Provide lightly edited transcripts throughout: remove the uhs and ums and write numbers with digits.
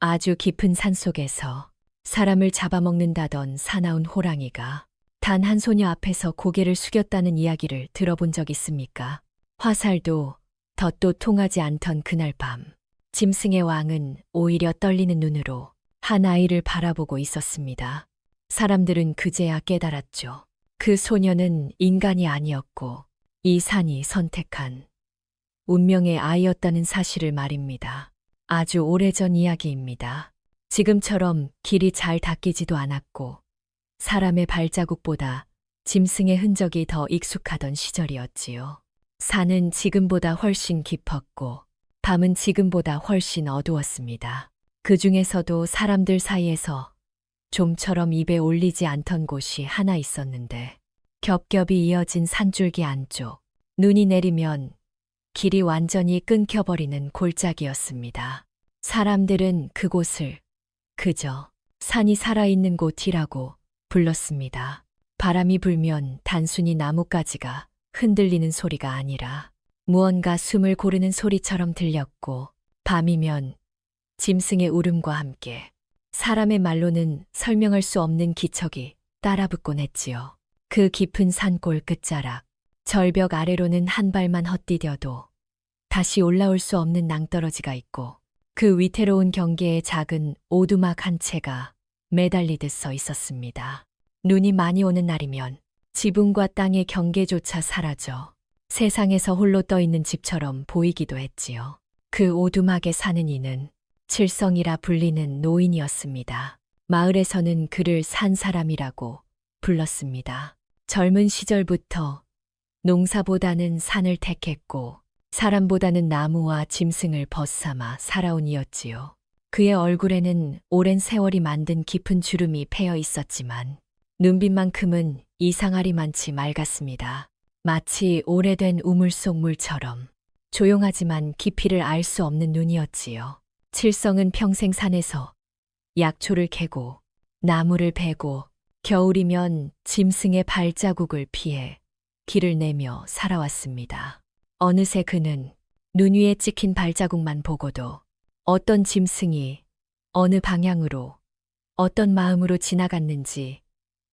아주 깊은 산속에서 사람을 잡아먹는다던 사나운 호랑이가 단 한 소녀 앞에서 고개를 숙였다는 이야기를 들어본 적 있습니까? 화살도 덫도 통하지 않던 그날 밤, 짐승의 왕은 오히려 떨리는 눈으로 한 아이를 바라보고 있었습니다. 사람들은 그제야 깨달았죠. 그 소녀는 인간이 아니었고 이 산이 선택한 운명의 아이였다는 사실을 말입니다. 아주 오래전 이야기입니다. 지금처럼 길이 잘 닦이지도 않았고 사람의 발자국보다 짐승의 흔적이 더 익숙하던 시절이었지요. 산은 지금보다 훨씬 깊었고 밤은 지금보다 훨씬 어두웠습니다. 그 중에서도 사람들 사이에서 좀처럼 입에 올리지 않던 곳이 하나 있었는데 겹겹이 이어진 산줄기 안쪽, 눈이 내리면 길이 완전히 끊겨버리는 골짜기였습니다. 사람들은 그곳을 그저 산이 살아있는 곳이라고 불렀습니다. 바람이 불면 단순히 나뭇가지가 흔들리는 소리가 아니라 무언가 숨을 고르는 소리처럼 들렸고 밤이면 짐승의 울음과 함께 사람의 말로는 설명할 수 없는 기척이 따라붙곤 했지요. 그 깊은 산골 끝자락, 절벽 아래로는 한 발만 헛디뎌도 다시 올라올 수 없는 낭떠러지가 있고 그 위태로운 경계에 작은 오두막 한 채가 매달리듯 서 있었습니다. 눈이 많이 오는 날이면 지붕과 땅의 경계조차 사라져 세상에서 홀로 떠 있는 집처럼 보이기도 했지요. 그 오두막에 사는 이는 칠성이라 불리는 노인이었습니다. 마을에서는 그를 산 사람이라고 불렀습니다. 젊은 시절부터 농사보다는 산을 택했고 사람보다는 나무와 짐승을 벗삼아 살아온 이였지요. 그의 얼굴에는 오랜 세월이 만든 깊은 주름이 패여 있었지만 눈빛만큼은 이상하리만치 맑았습니다. 마치 오래된 우물 속 물처럼 조용하지만 깊이를 알 수 없는 눈이었지요. 칠성은 평생 산에서 약초를 캐고 나무를 베고 겨울이면 짐승의 발자국을 피해 길을 내며 살아왔습니다. 어느새 그는 눈 위에 찍힌 발자국만 보고도 어떤 짐승이 어느 방향으로 어떤 마음으로 지나갔는지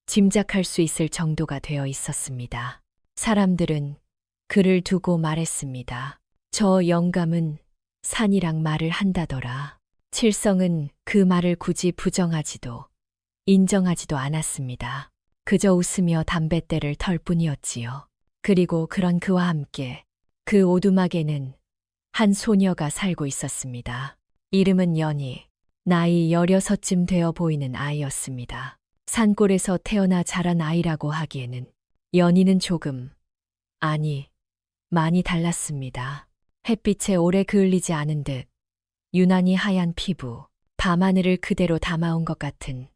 짐작할 수 있을 정도가 되어 있었습니다. 사람들은 그를 두고 말했습니다. 저 영감은 산이랑 말을 한다더라. 칠성은 그 말을 굳이 부정하지도 인정하지도 않았습니다. 그저 웃으며 담뱃대를 털 뿐이었지요. 그리고 그런 그와 함께 그 오두막에는 한 소녀가 살고 있었습니다. 이름은 연희, 나이 16쯤 되어 보이는 아이였습니다. 산골에서 태어나 자란 아이라고 하기에는 연희는 조금, 아니, 많이 달랐습니다. 햇빛에 오래 그을리지 않은 듯 유난히 하얀 피부, 밤하늘을 그대로 담아온 것 같은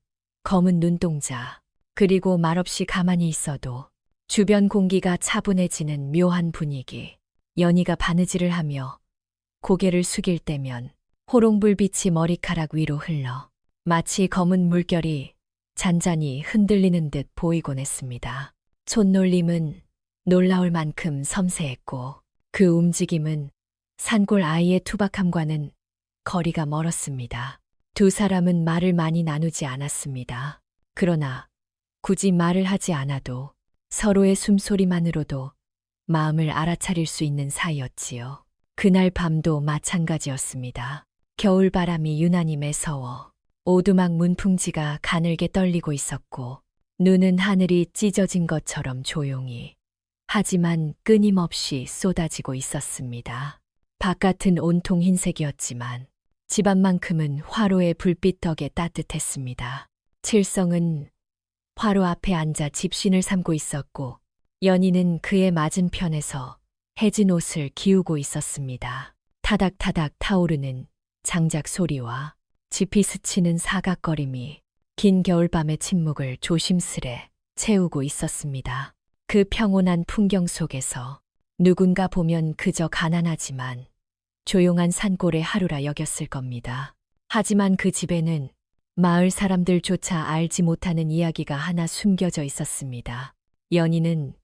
검은 눈동자, 그리고 말없이 가만히 있어도 주변 공기가 차분해지는 묘한 분위기. 연희가 바느질을 하며 고개를 숙일 때면 호롱불빛이 머리카락 위로 흘러 마치 검은 물결이 잔잔히 흔들리는 듯 보이곤 했습니다. 손놀림은 놀라울 만큼 섬세했고 그 움직임은 산골 아이의 투박함과는 거리가 멀었습니다. 두 사람은 말을 많이 나누지 않았습니다. 그러나 굳이 말을 하지 않아도 서로의 숨소리만으로도 마음을 알아차릴 수 있는 사이였지요. 그날 밤도 마찬가지였습니다. 겨울바람이 유난히 매서워 오두막 문풍지가 가늘게 떨리고 있었고 눈은 하늘이 찢어진 것처럼 조용히 하지만 끊임없이 쏟아지고 있었습니다. 바깥은 온통 흰색이었지만 집안만큼은 화로의 불빛 덕에 따뜻했습니다. 칠성은 화로 앞에 앉아 집신을 삼고 있었고 연희는 그의 맞은편에서 해진 옷을 기우고 있었습니다. 타닥타닥 타오르는 장작 소리와 지피 스치는 사각거림이 긴 겨울밤의 침묵을 조심스레 채우고 있었습니다. 그 평온한 풍경 속에서 누군가 보면 그저 가난하지만 조용한 산골의 하루라 여겼을 겁니다. 하지만 그 집에는 마을 사람들조차 알지 못하는 이야기가 하나 숨겨져 있었습니다. 연희는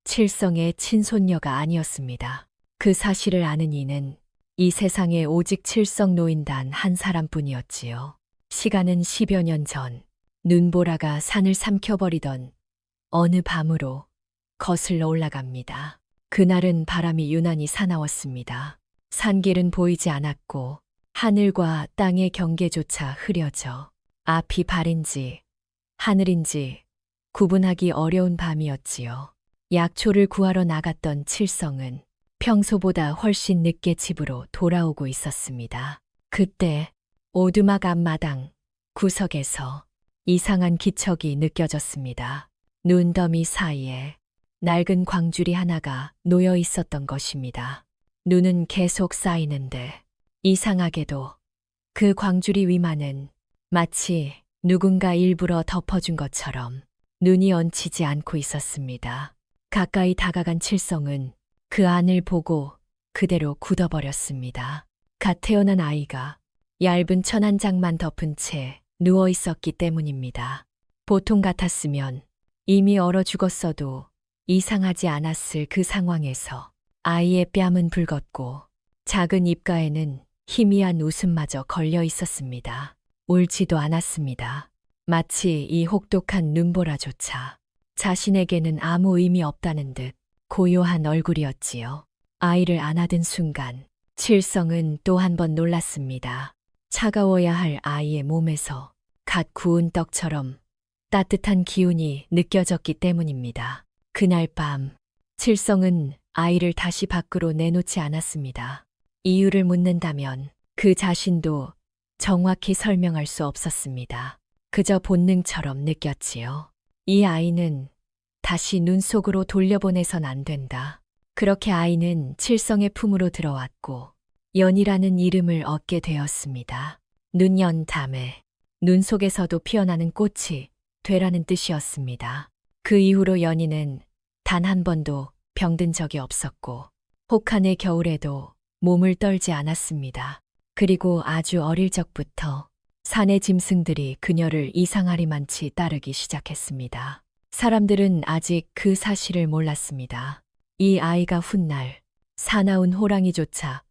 칠성의 친손녀가 아니었습니다. 그 사실을 아는 이는 이 세상에 오직 칠성 노인단 한 사람뿐이었지요. 시간은 10여 년 전, 눈보라가 산을 삼켜버리던 어느 밤으로 거슬러 올라갑니다. 그날은 바람이 유난히 사나웠습니다. 산길은 보이지 않았고 하늘과 땅의 경계조차 흐려져 앞이 발인지 하늘인지 구분하기 어려운 밤이었지요. 약초를 구하러 나갔던 칠성은 평소보다 훨씬 늦게 집으로 돌아오고 있었습니다. 그때 오두막 앞마당 구석에서 이상한 기척이 느껴졌습니다. 눈더미 사이에 낡은 광주리 하나가 놓여 있었던 것입니다. 눈은 계속 쌓이는데 이상하게도 그 광주리 위만은 마치 누군가 일부러 덮어준 것처럼 눈이 얹히지 않고 있었습니다. 가까이 다가간 칠성은 그 안을 보고 그대로 굳어버렸습니다. 갓 태어난 아이가 얇은 천 한 장만 덮은 채 누워 있었기 때문입니다. 보통 같았으면 이미 얼어 죽었어도 이상하지 않았을 그 상황에서 아이의 뺨은 붉었고 작은 입가에는 희미한 웃음마저 걸려 있었습니다. 울지도 않았습니다. 마치 이 혹독한 눈보라조차 자신에게는 아무 의미 없다는 듯 고요한 얼굴이었지요. 아이를 안아든 순간 칠성은 또 한 번 놀랐습니다. 차가워야 할 아이의 몸에서 갓 구운 떡처럼 따뜻한 기운이 느껴졌기 때문입니다. 그날 밤 칠성은 아이를 다시 밖으로 내놓지 않았습니다. 이유를 묻는다면 그 자신도 정확히 설명할 수 없었습니다. 그저 본능처럼 느꼈지요. 이 아이는 다시 눈 속으로 돌려보내선 안 된다. 그렇게 아이는 칠성의 품으로 들어왔고 연이라는 이름을 얻게 되었습니다. 눈연 담에 눈 속에서도 피어나는 꽃이 되라는 뜻이었습니다. 그 이후로 연이는 단 한 번도 병든 적이 없었고 혹한의 겨울에도 몸을 떨지 않았습니다. 그리고 아주 어릴 적부터 산의 짐승들이 그녀를 이상하리만치 따르기 시작했습니다. 사람들은 아직 그 사실을 몰랐습니다. 이 아이가 훗날 사나운 호랑이조차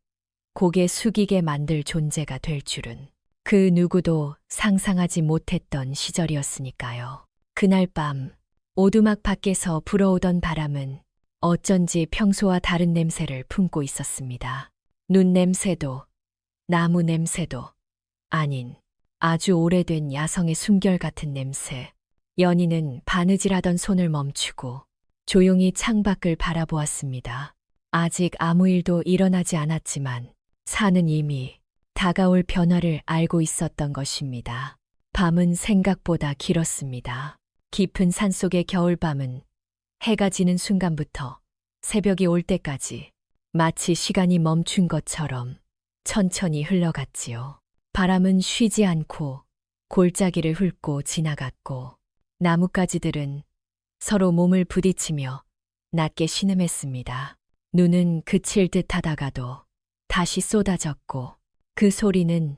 고개 숙이게 만들 존재가 될 줄은 그 누구도 상상하지 못했던 시절이었으니까요. 그날 밤 오두막 밖에서 불어오던 바람은 어쩐지 평소와 다른 냄새를 품고 있었습니다. 눈 냄새도 나무 냄새도 아닌 아주 오래된 야성의 숨결 같은 냄새. 연희는 바느질하던 손을 멈추고 조용히 창밖을 바라보았습니다. 아직 아무 일도 일어나지 않았지만 산은 이미 다가올 변화를 알고 있었던 것입니다. 밤은 생각보다 길었습니다. 깊은 산속의 겨울밤은 해가 지는 순간부터 새벽이 올 때까지 마치 시간이 멈춘 것처럼 천천히 흘러갔지요. 바람은 쉬지 않고 골짜기를 훑고 지나갔고 나뭇가지들은 서로 몸을 부딪히며 낮게 신음했습니다. 눈은 그칠 듯 하다가도 다시 쏟아졌고 그 소리는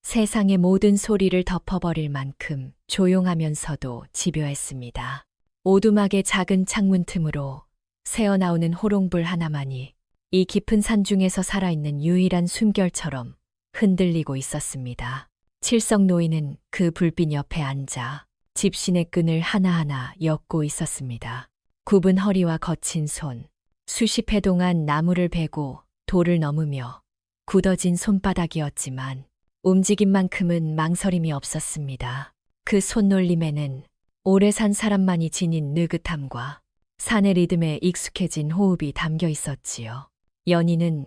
세상의 모든 소리를 덮어버릴 만큼 조용하면서도 집요했습니다. 오두막의 작은 창문 틈으로 새어나오는 호롱불 하나만이 이 깊은 산 중에서 살아있는 유일한 숨결처럼 흔들리고 있었습니다. 칠성 노인은 그 불빛 옆에 앉아 집신의 끈을 하나하나 엮고 있었습니다. 굽은 허리와 거친 손, 수십 해 동안 나무를 베고 돌을 넘으며 굳어진 손바닥이었지만 움직임만큼은 망설임이 없었습니다. 그 손놀림에는 오래 산 사람만이 지닌 느긋함과 산의 리듬에 익숙해진 호흡이 담겨 있었지요. 연희는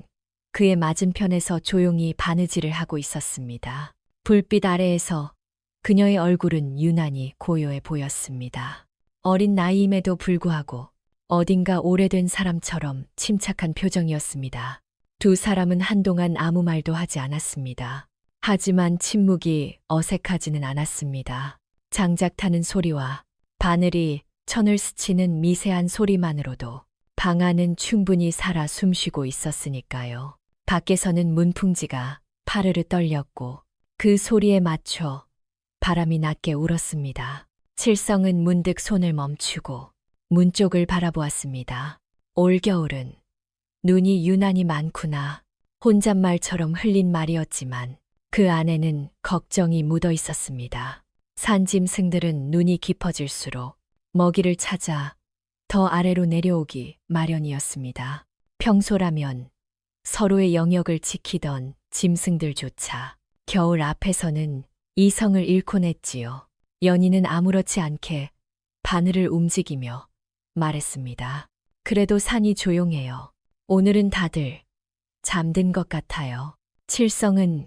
그의 맞은편에서 조용히 바느질을 하고 있었습니다. 불빛 아래에서 그녀의 얼굴은 유난히 고요해 보였습니다. 어린 나이임에도 불구하고 어딘가 오래된 사람처럼 침착한 표정이었습니다. 두 사람은 한동안 아무 말도 하지 않았습니다. 하지만 침묵이 어색하지는 않았습니다. 장작 타는 소리와 바늘이 천을 스치는 미세한 소리만으로도 방 안은 충분히 살아 숨쉬고 있었으니까요. 밖에서는 문풍지가 파르르 떨렸고 그 소리에 맞춰 바람이 낮게 울었습니다. 칠성은 문득 손을 멈추고 문 쪽을 바라보았습니다. 올겨울은 눈이 유난히 많구나. 혼잣말처럼 흘린 말이었지만 그 안에는 걱정이 묻어 있었습니다. 산짐승들은 눈이 깊어질수록 먹이를 찾아 더 아래로 내려오기 마련이었습니다. 평소라면 서로의 영역을 지키던 짐승들조차 겨울 앞에서는 이성을 잃곤 했지요. 연희는 아무렇지 않게 바늘을 움직이며 말했습니다. 그래도 산이 조용해요. 오늘은 다들 잠든 것 같아요. 칠성은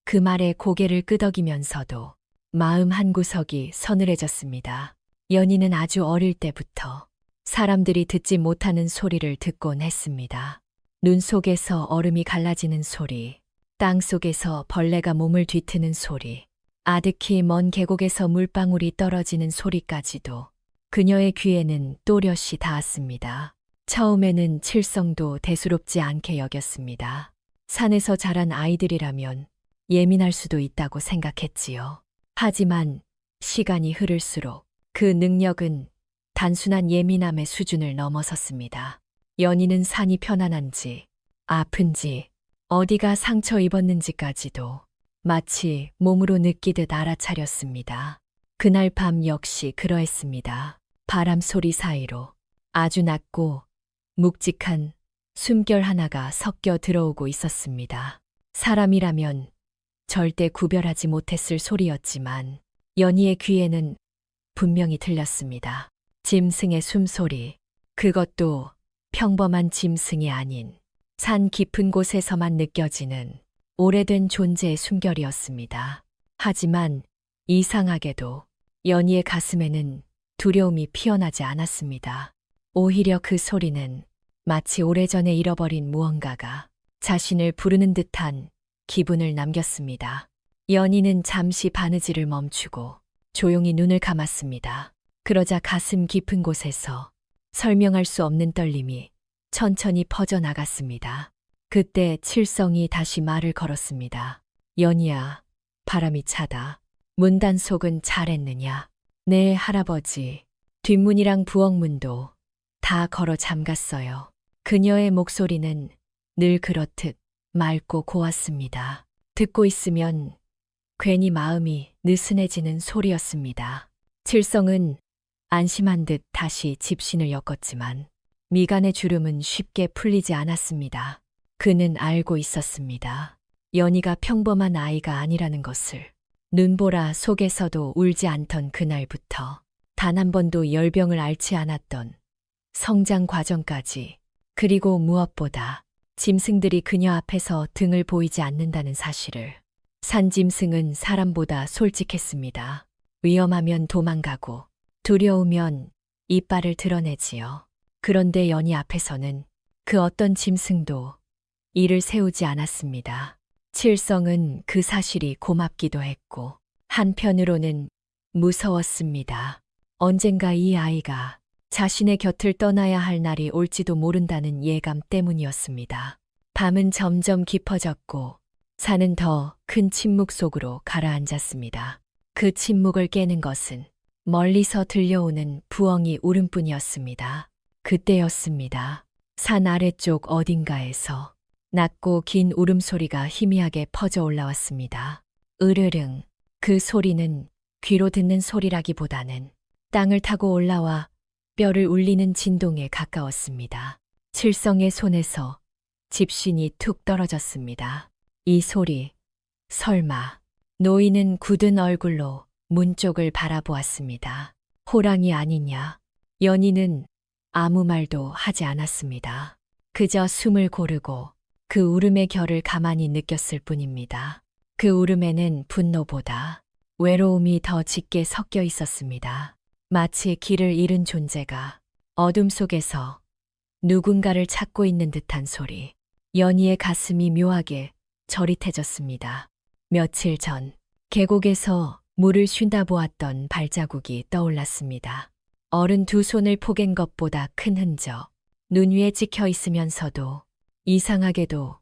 그 말에 고개를 끄덕이면서도 마음 한구석이 서늘해졌습니다. 연희는 아주 어릴 때부터 사람들이 듣지 못하는 소리를 듣곤 했습니다. 눈 속에서 얼음이 갈라지는 소리, 땅 속에서 벌레가 몸을 뒤트는 소리, 아득히 먼 계곡에서 물방울이 떨어지는 소리까지도 그녀의 귀에는 또렷이 닿았습니다. 처음에는 칠성도 대수롭지 않게 여겼습니다. 산에서 자란 아이들이라면 예민할 수도 있다고 생각했지요. 하지만 시간이 흐를수록 그 능력은 단순한 예민함의 수준을 넘어섰습니다. 연희는 산이 편안한지, 아픈지, 어디가 상처 입었는지까지도 마치 몸으로 느끼듯 알아차렸습니다. 그날 밤 역시 그러했습니다. 바람 소리 사이로 아주 낮고 묵직한 숨결 하나가 섞여 들어오고 있었습니다. 사람이라면 절대 구별하지 못했을 소리였지만 연희의 귀에는 분명히 들렸습니다. 짐승의 숨소리, 그것도 평범한 짐승이 아닌 산 깊은 곳에서만 느껴지는 오래된 존재의 숨결이었습니다. 하지만 이상하게도 연희의 가슴에는 두려움이 피어나지 않았습니다. 오히려 그 소리는 마치 오래전에 잃어버린 무언가가 자신을 부르는 듯한 기분을 남겼습니다. 연희는 잠시 바느질을 멈추고 조용히 눈을 감았습니다. 그러자 가슴 깊은 곳에서 설명할 수 없는 떨림이 천천히 퍼져나갔습니다. 그때 칠성이 다시 말을 걸었습니다. 연희야, 바람이 차다. 문단속은 잘했느냐? 네, 할아버지. 뒷문이랑 부엌문도 다 걸어 잠갔어요. 그녀의 목소리는 늘 그렇듯 맑고 고왔습니다. 듣고 있으면 괜히 마음이 느슨해지는 소리였습니다. 칠성은 안심한 듯 다시 집신을 엮었지만 미간의 주름은 쉽게 풀리지 않았습니다. 그는 알고 있었습니다. 연희가 평범한 아이가 아니라는 것을. 눈보라 속에서도 울지 않던 그날부터 단 한 번도 열병을 앓지 않았던 성장 과정까지, 그리고 무엇보다 짐승들이 그녀 앞에서 등을 보이지 않는다는 사실을. 산짐승은 사람보다 솔직했습니다. 위험하면 도망가고 두려우면 이빨을 드러내지요. 그런데 연희 앞에서는 그 어떤 짐승도 이를 세우지 않았습니다. 칠성은 그 사실이 고맙기도 했고 한편으로는 무서웠습니다. 언젠가 이 아이가 자신의 곁을 떠나야 할 날이 올지도 모른다는 예감 때문이었습니다. 밤은 점점 깊어졌고 산은 더 큰 침묵 속으로 가라앉았습니다. 그 침묵을 깨는 것은 멀리서 들려오는 부엉이 울음뿐이었습니다. 그때였습니다. 산 아래쪽 어딘가에서 낮고 긴 울음소리가 희미하게 퍼져 올라왔습니다. 으르릉. 그 소리는 귀로 듣는 소리라기보다는 땅을 타고 올라와 뼈를 울리는 진동에 가까웠습니다. 칠성의 손에서 집신이 툭 떨어졌습니다. 이 소리, 설마. 노인은 굳은 얼굴로 문 쪽을 바라보았습니다. 호랑이 아니냐? 연희는 아무 말도 하지 않았습니다. 그저 숨을 고르고 그 울음의 결을 가만히 느꼈을 뿐입니다. 그 울음에는 분노보다 외로움이 더 짙게 섞여 있었습니다. 마치 길을 잃은 존재가 어둠 속에서 누군가를 찾고 있는 듯한 소리. 연희의 가슴이 묘하게 저릿해졌습니다. 며칠 전 계곡에서 물을 쉰다 보았던 발자국이 떠올랐습니다. 어른 두 손을 포갠 것보다 큰 흔적. 눈 위에 찍혀 있으면서도 이상하게도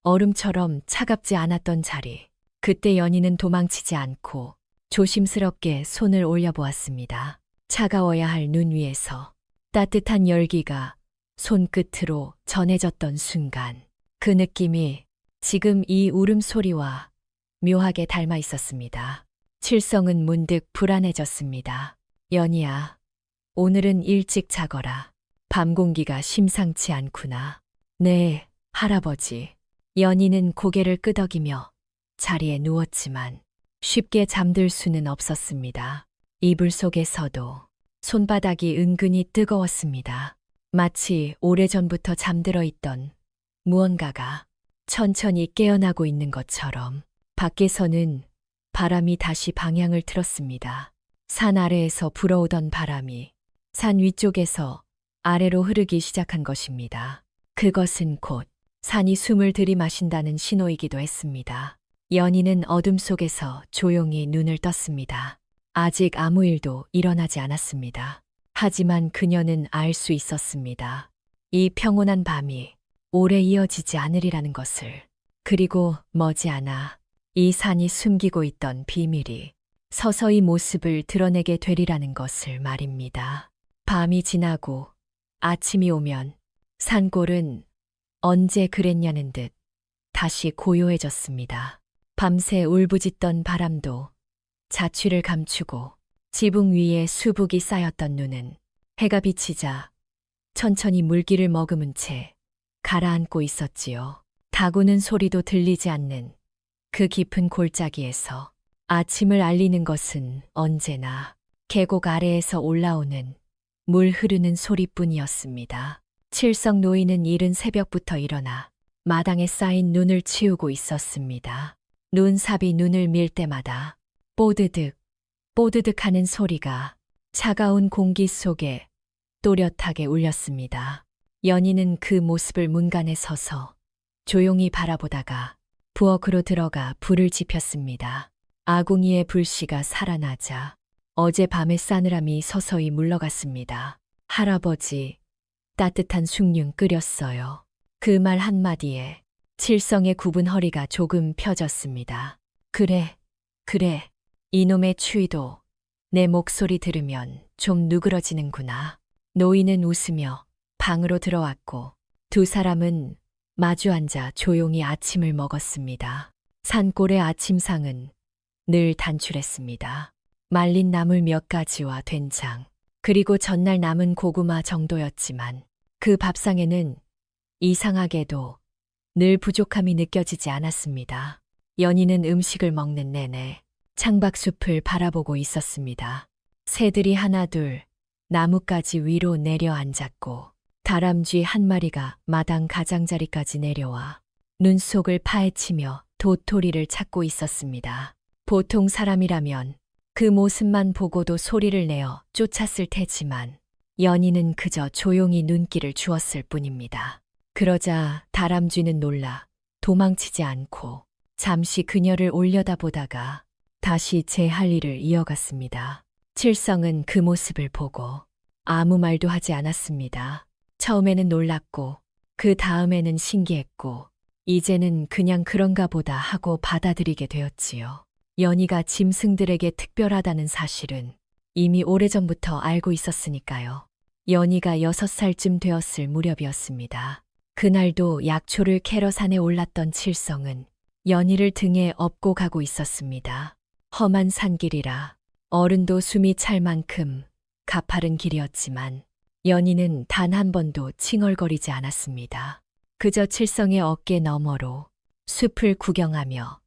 얼음처럼 차갑지 않았던 자리. 그때 연희는 도망치지 않고 조심스럽게 손을 올려보았습니다. 차가워야 할 눈 위에서 따뜻한 열기가 손끝으로 전해졌던 순간 그 느낌이 지금 이 울음소리와 묘하게 닮아 있었습니다. 칠성은 문득 불안해졌습니다. 연희야, 오늘은 일찍 자거라. 밤 공기가 심상치 않구나. 네, 할아버지. 연희는 고개를 끄덕이며 자리에 누웠지만 쉽게 잠들 수는 없었습니다. 이불 속에서도 손바닥이 은근히 뜨거웠습니다. 마치 오래전부터 잠들어 있던 무언가가 천천히 깨어나고 있는 것처럼. 밖에서는 바람이 다시 방향을 틀었습니다. 산 아래에서 불어오던 바람이 산 위쪽에서 아래로 흐르기 시작한 것입니다. 그것은 곧 산이 숨을 들이마신다는 신호이기도 했습니다. 연희는 어둠 속에서 조용히 눈을 떴습니다. 아직 아무 일도 일어나지 않았습니다. 하지만 그녀는 알 수 있었습니다. 이 평온한 밤이 오래 이어지지 않으리라는 것을. 그리고 머지않아 이 산이 숨기고 있던 비밀이 서서히 모습을 드러내게 되리라는 것을 말입니다. 밤이 지나고 아침이 오면 산골은 언제 그랬냐는 듯 다시 고요해졌습니다. 밤새 울부짖던 바람도 자취를 감추고 지붕 위에 수북이 쌓였던 눈은 해가 비치자 천천히 물기를 머금은 채 가라앉고 있었지요. 다구는 소리도 들리지 않는 그 깊은 골짜기에서 아침을 알리는 것은 언제나 계곡 아래에서 올라오는 물 흐르는 소리뿐이었습니다. 칠성 노인은 이른 새벽부터 일어나 마당에 쌓인 눈을 치우고 있었습니다. 눈삽이 눈을 밀 때마다 뽀드득, 뽀드득 하는 소리가 차가운 공기 속에 또렷하게 울렸습니다. 연희는 그 모습을 문간에 서서 조용히 바라보다가 부엌으로 들어가 불을 지폈습니다. 아궁이의 불씨가 살아나자 어젯밤의 싸늘함이 서서히 물러갔습니다. 할아버지, 따뜻한 숭늉 끓였어요. 그 말 한마디에 칠성의 굽은 허리가 조금 펴졌습니다. 그래, 그래. 이놈의 추위도 내 목소리 들으면 좀 누그러지는구나. 노인은 웃으며 방으로 들어왔고 두 사람은 마주 앉아 조용히 아침을 먹었습니다. 산골의 아침상은 늘 단출했습니다. 말린 나물 몇 가지와 된장, 그리고 전날 남은 고구마 정도였지만 그 밥상에는 이상하게도 늘 부족함이 느껴지지 않았습니다. 연희는 음식을 먹는 내내 창밖숲을 바라보고 있었습니다. 새들이 하나둘 나뭇가지 위로 내려앉았고 다람쥐 한 마리가 마당 가장자리까지 내려와 눈 속을 파헤치며 도토리를 찾고 있었습니다. 보통 사람이라면 그 모습만 보고도 소리를 내어 쫓았을 테지만 연희는 그저 조용히 눈길을 주었을 뿐입니다. 그러자 다람쥐는 놀라 도망치지 않고 잠시 그녀를 올려다보다가 다시 제 할 일을 이어갔습니다. 칠성은 그 모습을 보고 아무 말도 하지 않았습니다. 처음에는 놀랐고 그 다음에는 신기했고 이제는 그냥 그런가 보다 하고 받아들이게 되었지요. 연희가 짐승들에게 특별하다는 사실은 이미 오래전부터 알고 있었으니까요. 연희가 6살쯤 되었을 무렵이었습니다. 그날도 약초를 캐러 산에 올랐던 칠성은 연희를 등에 업고 가고 있었습니다. 험한 산길이라 어른도 숨이 찰 만큼 가파른 길이었지만 연희는 단 한 번도 칭얼거리지 않았습니다. 그저 칠성의 어깨 너머로 숲을 구경하며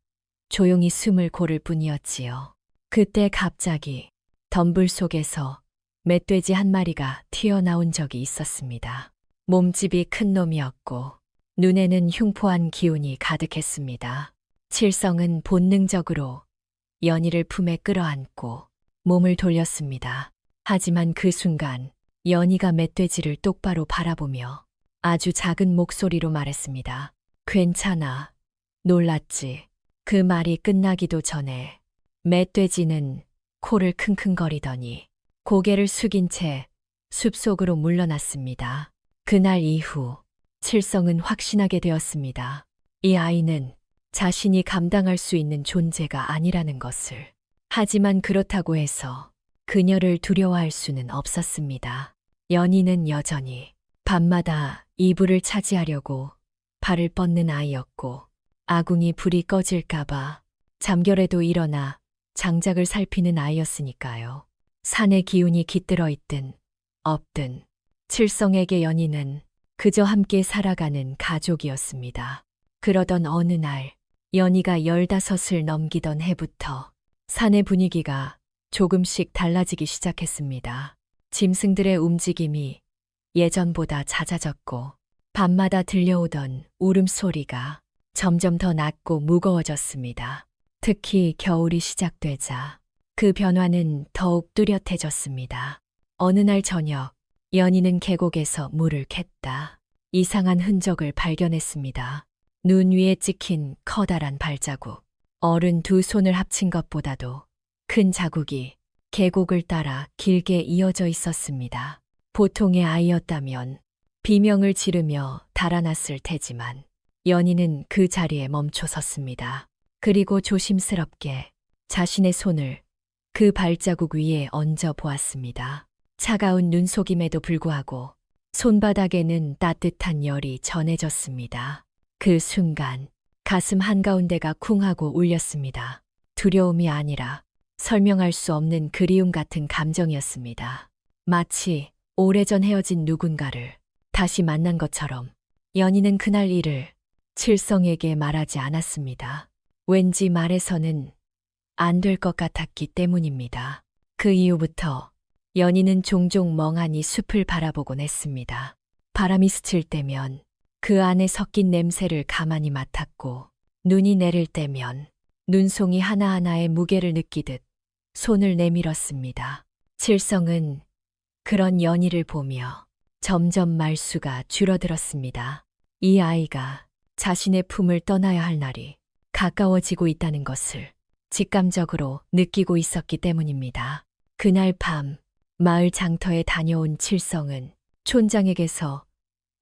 조용히 숨을 고를 뿐이었지요. 그때 갑자기 덤불 속에서 멧돼지 한 마리가 튀어나온 적이 있었습니다. 몸집이 큰 놈이었고 눈에는 흉포한 기운이 가득했습니다. 칠성은 본능적으로 연희를 품에 끌어안고 몸을 돌렸습니다. 하지만 그 순간 연희가 멧돼지를 똑바로 바라보며 아주 작은 목소리로 말했습니다. 괜찮아. 놀랐지. 그 말이 끝나기도 전에 멧돼지는 코를 킁킁거리더니 고개를 숙인 채 숲속으로 물러났습니다. 그날 이후 칠성은 확신하게 되었습니다. 이 아이는 자신이 감당할 수 있는 존재가 아니라는 것을. 하지만 그렇다고 해서 그녀를 두려워할 수는 없었습니다. 연희는 여전히 밤마다 이불을 차지하려고 발을 뻗는 아이였고 아궁이 불이 꺼질까봐 잠결에도 일어나 장작을 살피는 아이였으니까요. 산의 기운이 깃들어 있든 없든 칠성에게 연희는 그저 함께 살아가는 가족이었습니다. 그러던 어느 날 연희가 15을 넘기던 해부터 산의 분위기가 조금씩 달라지기 시작했습니다. 짐승들의 움직임이 예전보다 잦아졌고 밤마다 들려오던 울음소리가 점점 더 낮고 무거워졌습니다. 특히 겨울이 시작되자 그 변화는 더욱 뚜렷해졌습니다. 어느 날 저녁, 연희는 계곡에서 물을 캤다 이상한 흔적을 발견했습니다. 눈 위에 찍힌 커다란 발자국. 어른 두 손을 합친 것보다도 큰 자국이 계곡을 따라 길게 이어져 있었습니다. 보통의 아이였다면 비명을 지르며 달아났을 테지만 연희는 그 자리에 멈춰 섰습니다. 그리고 조심스럽게 자신의 손을 그 발자국 위에 얹어 보았습니다. 차가운 눈속임에도 불구하고 손바닥에는 따뜻한 열이 전해졌습니다. 그 순간 가슴 한가운데가 쿵 하고 울렸습니다. 두려움이 아니라 설명할 수 없는 그리움 같은 감정이었습니다. 마치 오래전 헤어진 누군가를 다시 만난 것처럼 연희는 그날 일을 칠성에게 말하지 않았습니다. 왠지 말해서는 안 될 것 같았기 때문입니다. 그 이후부터 연희는 종종 멍하니 숲을 바라보곤 했습니다. 바람이 스칠 때면 그 안에 섞인 냄새를 가만히 맡았고 눈이 내릴 때면 눈송이 하나하나의 무게를 느끼듯 손을 내밀었습니다. 칠성은 그런 연희를 보며 점점 말수가 줄어들었습니다. 이 아이가 자신의 품을 떠나야 할 날이 가까워지고 있다는 것을 직감적으로 느끼고 있었기 때문입니다. 그날 밤 마을 장터에 다녀온 칠성은 촌장에게서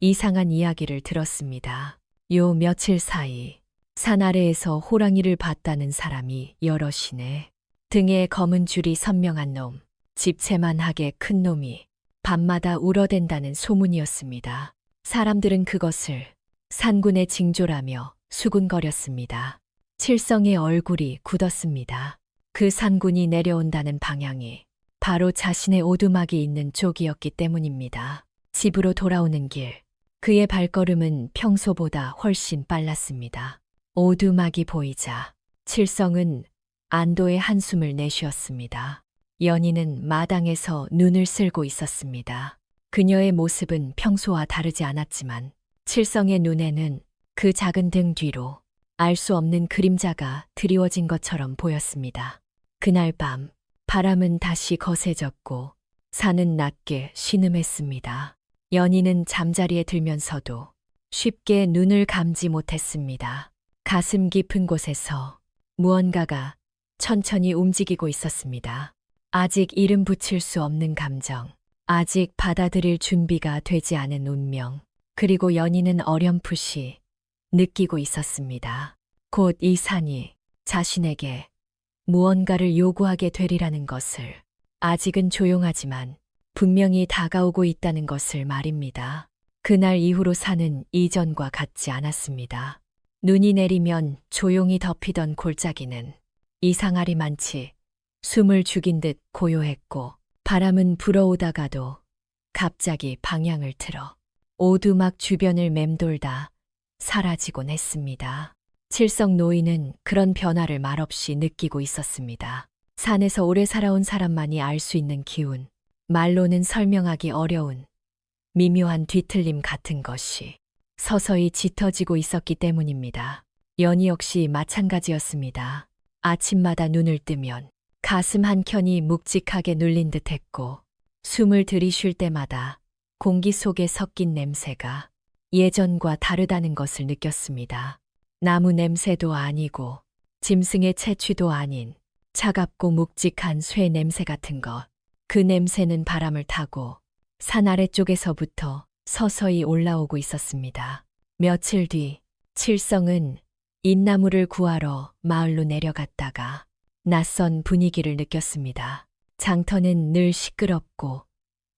이상한 이야기를 들었습니다. 요 며칠 사이 산 아래에서 호랑이를 봤다는 사람이 여럿이네. 등에 검은 줄이 선명한 놈, 집채만하게 큰 놈이 밤마다 울어댄다는 소문이었습니다. 사람들은 그것을 산군의 징조라며 수군거렸습니다. 칠성의 얼굴이 굳었습니다. 그 산군이 내려온다는 방향이 바로 자신의 오두막이 있는 쪽이었기 때문입니다. 집으로 돌아오는 길, 그의 발걸음은 평소보다 훨씬 빨랐습니다. 오두막이 보이자 칠성은 안도의 한숨을 내쉬었습니다. 연희는 마당에서 눈을 쓸고 있었습니다. 그녀의 모습은 평소와 다르지 않았지만 칠성의 눈에는 그 작은 등 뒤로 알 수 없는 그림자가 드리워진 것처럼 보였습니다. 그날 밤 바람은 다시 거세졌고 산은 낮게 신음했습니다. 연희는 잠자리에 들면서도 쉽게 눈을 감지 못했습니다. 가슴 깊은 곳에서 무언가가 천천히 움직이고 있었습니다. 아직 이름 붙일 수 없는 감정, 아직 받아들일 준비가 되지 않은 운명, 그리고 연희는 어렴풋이 느끼고 있었습니다. 곧 이 산이 자신에게 무언가를 요구하게 되리라는 것을, 아직은 조용하지만 분명히 다가오고 있다는 것을 말입니다. 그날 이후로 산은 이전과 같지 않았습니다. 눈이 내리면 조용히 덮이던 골짜기는 이상하리만치 숨을 죽인 듯 고요했고 바람은 불어오다가도 갑자기 방향을 틀어 오두막 주변을 맴돌다 사라지곤 했습니다. 칠성 노인은 그런 변화를 말없이 느끼고 있었습니다. 산에서 오래 살아온 사람만이 알 수 있는 기운, 말로는 설명하기 어려운 미묘한 뒤틀림 같은 것이 서서히 짙어지고 있었기 때문입니다. 연희 역시 마찬가지였습니다. 아침마다 눈을 뜨면 가슴 한켠이 묵직하게 눌린 듯 했고 숨을 들이쉴 때마다 공기 속에 섞인 냄새가 예전과 다르다는 것을 느꼈습니다. 나무 냄새도 아니고 짐승의 채취도 아닌 차갑고 묵직한 쇠 냄새 같은 것. 그 냄새는 바람을 타고 산 아래쪽에서부터 서서히 올라오고 있었습니다. 며칠 뒤 칠성은 인나무를 구하러 마을로 내려갔다가 낯선 분위기를 느꼈습니다. 장터는 늘 시끄럽고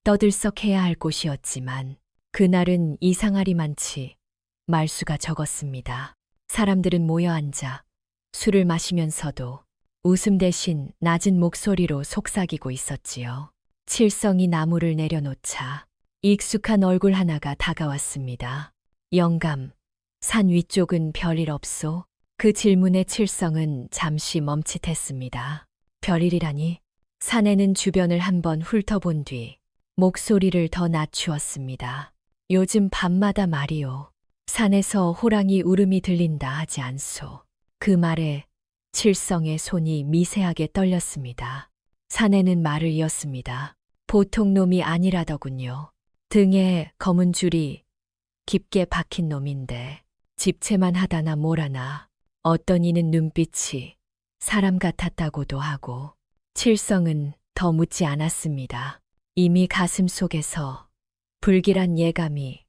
떠들썩해야 할 곳이었지만 그날은 이상하리만치 말수가 적었습니다. 사람들은 모여 앉아 술을 마시면서도 웃음 대신 낮은 목소리로 속삭이고 있었지요. 칠성이 나무를 내려놓자 익숙한 얼굴 하나가 다가왔습니다. 영감, 산 위쪽은 별일 없소? 그 질문에 칠성은 잠시 멈칫했습니다. 별일이라니? 사내는 주변을 한번 훑어본 뒤 목소리를 더 낮추었습니다. 요즘 밤마다 말이오. 산에서 호랑이 울음이 들린다 하지 않소. 그 말에 칠성의 손이 미세하게 떨렸습니다. 사내는 말을 이었습니다. 보통 놈이 아니라더군요. 등에 검은 줄이 깊게 박힌 놈인데 집채만 하다나 뭐라나. 어떤 이는 눈빛이 사람 같았다고도 하고. 칠성은 더 묻지 않았습니다. 이미 가슴 속에서 불길한 예감이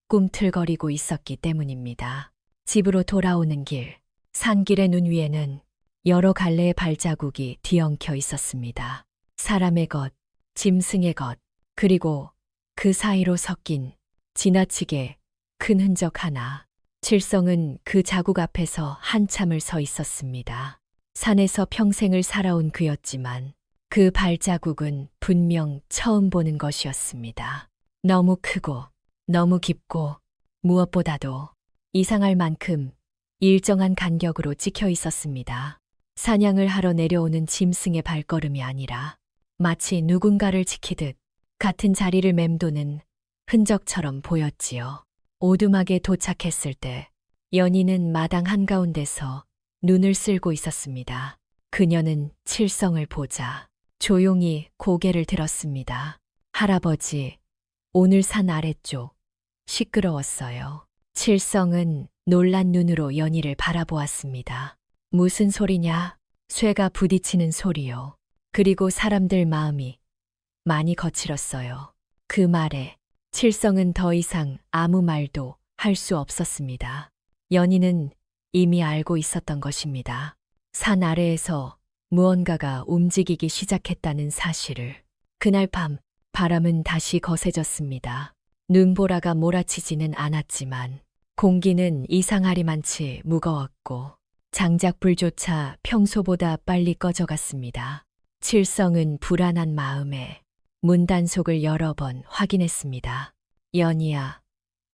꿈틀거리고 있었기 때문입니다. 집으로 돌아오는 길, 산길의 눈 위에는 여러 갈래의 발자국이 뒤엉켜 있었습니다. 사람의 것, 짐승의 것, 그리고 그 사이로 섞인 지나치게 큰 흔적 하나. 칠성은 그 자국 앞에서 한참을 서 있었습니다. 산에서 평생을 살아온 그였지만 그 발자국은 분명 처음 보는 것이었습니다. 너무 크고 너무 깊고 무엇보다도 이상할 만큼 일정한 간격으로 찍혀 있었습니다. 사냥을 하러 내려오는 짐승의 발걸음이 아니라 마치 누군가를 지키듯 같은 자리를 맴도는 흔적처럼 보였지요. 오두막에 도착했을 때 연희는 마당 한가운데서 눈을 쓸고 있었습니다. 그녀는 칠성을 보자 조용히 고개를 들었습니다. 할아버지, 오늘 산 아래쪽 시끄러웠어요. 칠성은 놀란 눈으로 연희를 바라보았습니다. 무슨 소리냐? 쇠가 부딪히는 소리요. 그리고 사람들 마음이 많이 거칠었어요. 그 말에 칠성은 더 이상 아무 말도 할 수 없었습니다. 연희는 이미 알고 있었던 것입니다. 산 아래에서 무언가가 움직이기 시작했다는 사실을. 그날 밤 바람은 다시 거세졌습니다. 눈보라가 몰아치지는 않았지만 공기는 이상하리만치 무거웠고 장작불조차 평소보다 빨리 꺼져갔습니다. 칠성은 불안한 마음에 문단속을 여러 번 확인했습니다. 연희야,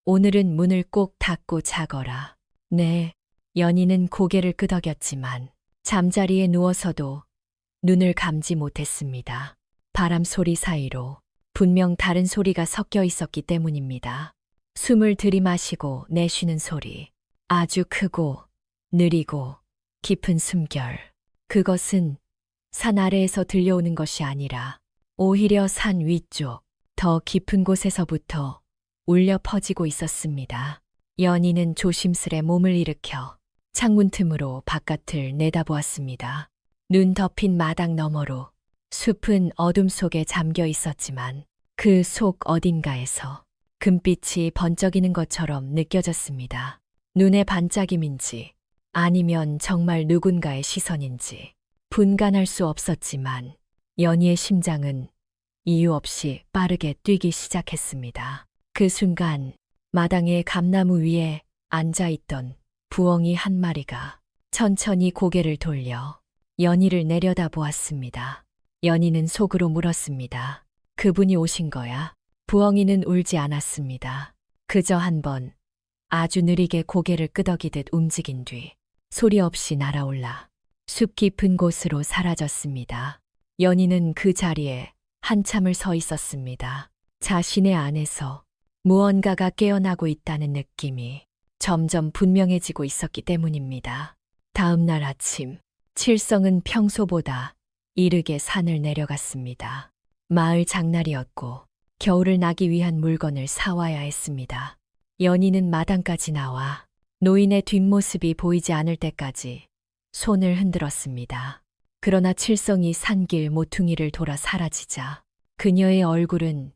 오늘은 문을 꼭 닫고 자거라. 네. 연희는 고개를 끄덕였지만 잠자리에 누워서도 눈을 감지 못했습니다. 바람 소리 사이로 분명 다른 소리가 섞여 있었기 때문입니다. 숨을 들이마시고 내쉬는 소리. 아주 크고 느리고 깊은 숨결. 그것은 산 아래에서 들려오는 것이 아니라 오히려 산 위쪽, 더 깊은 곳에서부터 울려 퍼지고 있었습니다. 연희는 조심스레 몸을 일으켜 창문 틈으로 바깥을 내다보았습니다. 눈 덮인 마당 너머로 숲은 어둠 속에 잠겨 있었지만 그 속 어딘가에서 금빛이 번쩍이는 것처럼 느껴졌습니다. 눈의 반짝임인지 아니면 정말 누군가의 시선인지 분간할 수 없었지만 연희의 심장은 이유 없이 빠르게 뛰기 시작했습니다. 그 순간 마당의 감나무 위에 앉아있던 부엉이 한 마리가 천천히 고개를 돌려 연희를 내려다보았습니다. 연희는 속으로 물었습니다. 그분이 오신 거야? 부엉이는 울지 않았습니다. 그저 한번 아주 느리게 고개를 끄덕이듯 움직인 뒤 소리 없이 날아올라 숲 깊은 곳으로 사라졌습니다. 연희는 그 자리에 한참을 서 있었습니다. 자신의 안에서 무언가가 깨어나고 있다는 느낌이 점점 분명해지고 있었기 때문입니다. 다음 날 아침, 칠성은 평소보다 이르게 산을 내려갔습니다. 마을 장날이었고 겨울을 나기 위한 물건을 사와야 했습니다. 연희는 마당까지 나와 노인의 뒷모습이 보이지 않을 때까지 손을 흔들었습니다. 그러나 칠성이 산길 모퉁이를 돌아 사라지자 그녀의 얼굴은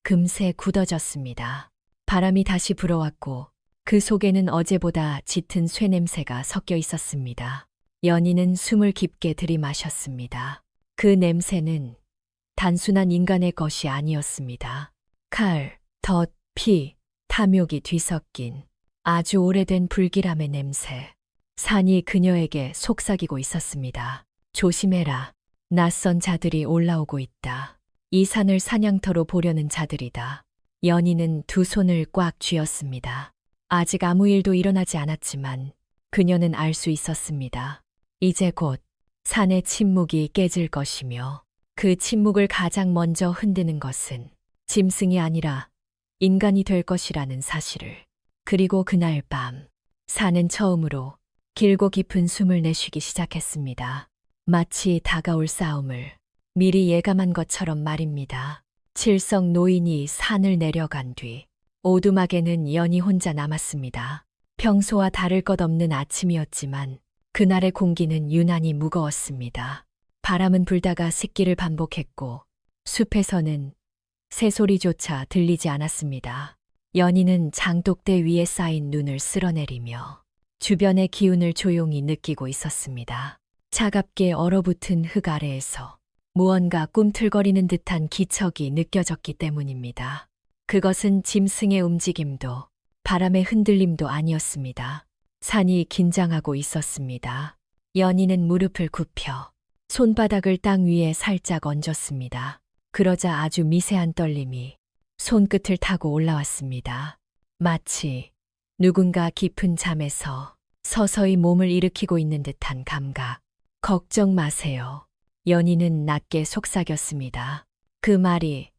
금세 굳어졌습니다. 바람이 다시 불어왔고 그 속에는 어제보다 짙은 쇠냄새가 섞여 있었습니다. 연희는 숨을 깊게 들이마셨습니다. 그 냄새는 단순한 인간의 것이 아니었습니다. 칼, 덫, 피, 탐욕이 뒤섞인 아주 오래된 불길함의 냄새. 산이 그녀에게 속삭이고 있었습니다. 조심해라. 낯선 자들이 올라오고 있다. 이 산을 사냥터로 보려는 자들이다. 연희는 두 손을 꽉 쥐었습니다. 아직 아무 일도 일어나지 않았지만 그녀는 알 수 있었습니다. 이제 곧 산의 침묵이 깨질 것이며 그 침묵을 가장 먼저 흔드는 것은 짐승이 아니라 인간이 될 것이라는 사실을. 그리고 그날 밤 산은 처음으로 길고 깊은 숨을 내쉬기 시작했습니다. 마치 다가올 싸움을 미리 예감한 것처럼 말입니다. 칠성 노인이 산을 내려간 뒤 오두막에는 연희 혼자 남았습니다. 평소와 다를 것 없는 아침이었지만 그날의 공기는 유난히 무거웠습니다. 바람은 불다가 식기를 반복했고 숲에서는 새소리조차 들리지 않았습니다. 연희는 장독대 위에 쌓인 눈을 쓸어내리며 주변의 기운을 조용히 느끼고 있었습니다. 차갑게 얼어붙은 흙 아래에서 무언가 꿈틀거리는 듯한 기척이 느껴졌기 때문입니다. 그것은 짐승의 움직임도 바람의 흔들림도 아니었습니다. 산이 긴장하고 있었습니다. 연희는 무릎을 굽혀 손바닥을 땅 위에 살짝 얹었습니다. 그러자 아주 미세한 떨림이 손끝을 타고 올라왔습니다. 마치 누군가 깊은 잠에서 서서히 몸을 일으키고 있는 듯한 감각. 걱정 마세요. 연희는 낮게 속삭였습니다. 그 말이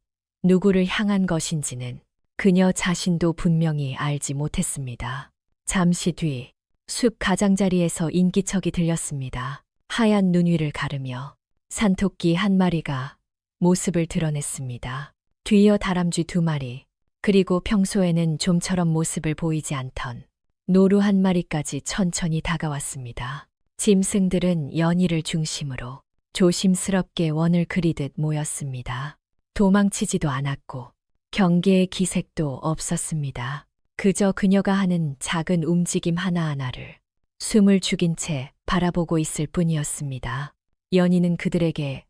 누구를 향한 것인지는 그녀 자신도 분명히 알지 못했습니다. 잠시 뒤 숲 가장자리에서 인기척이 들렸습니다. 하얀 눈 위를 가르며 산토끼 한 마리가 모습을 드러냈습니다. 뒤이어 다람쥐 두 마리, 그리고 평소에는 좀처럼 모습을 보이지 않던 노루 한 마리까지 천천히 다가왔습니다. 짐승들은 연희를 중심으로 조심스럽게 원을 그리듯 모였습니다. 도망치지도 않았고 경계의 기색도 없었습니다. 그저 그녀가 하는 작은 움직임 하나하나를 숨을 죽인 채 바라보고 있을 뿐이었습니다. 연희는 그들에게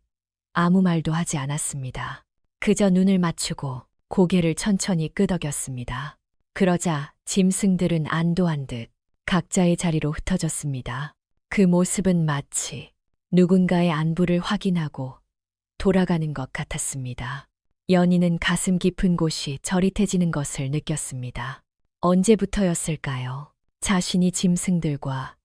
아무 말도 하지 않았습니다. 그저 눈을 맞추고 고개를 천천히 끄덕였습니다. 그러자 짐승들은 안도한 듯 각자의 자리로 흩어졌습니다. 그 모습은 마치 누군가의 안부를 확인하고 돌아가는 것 같았습니다. 연희는 가슴 깊은 곳이 저릿해지는 것을 느꼈습니다. 언제부터였을까요? 자신이 짐승들과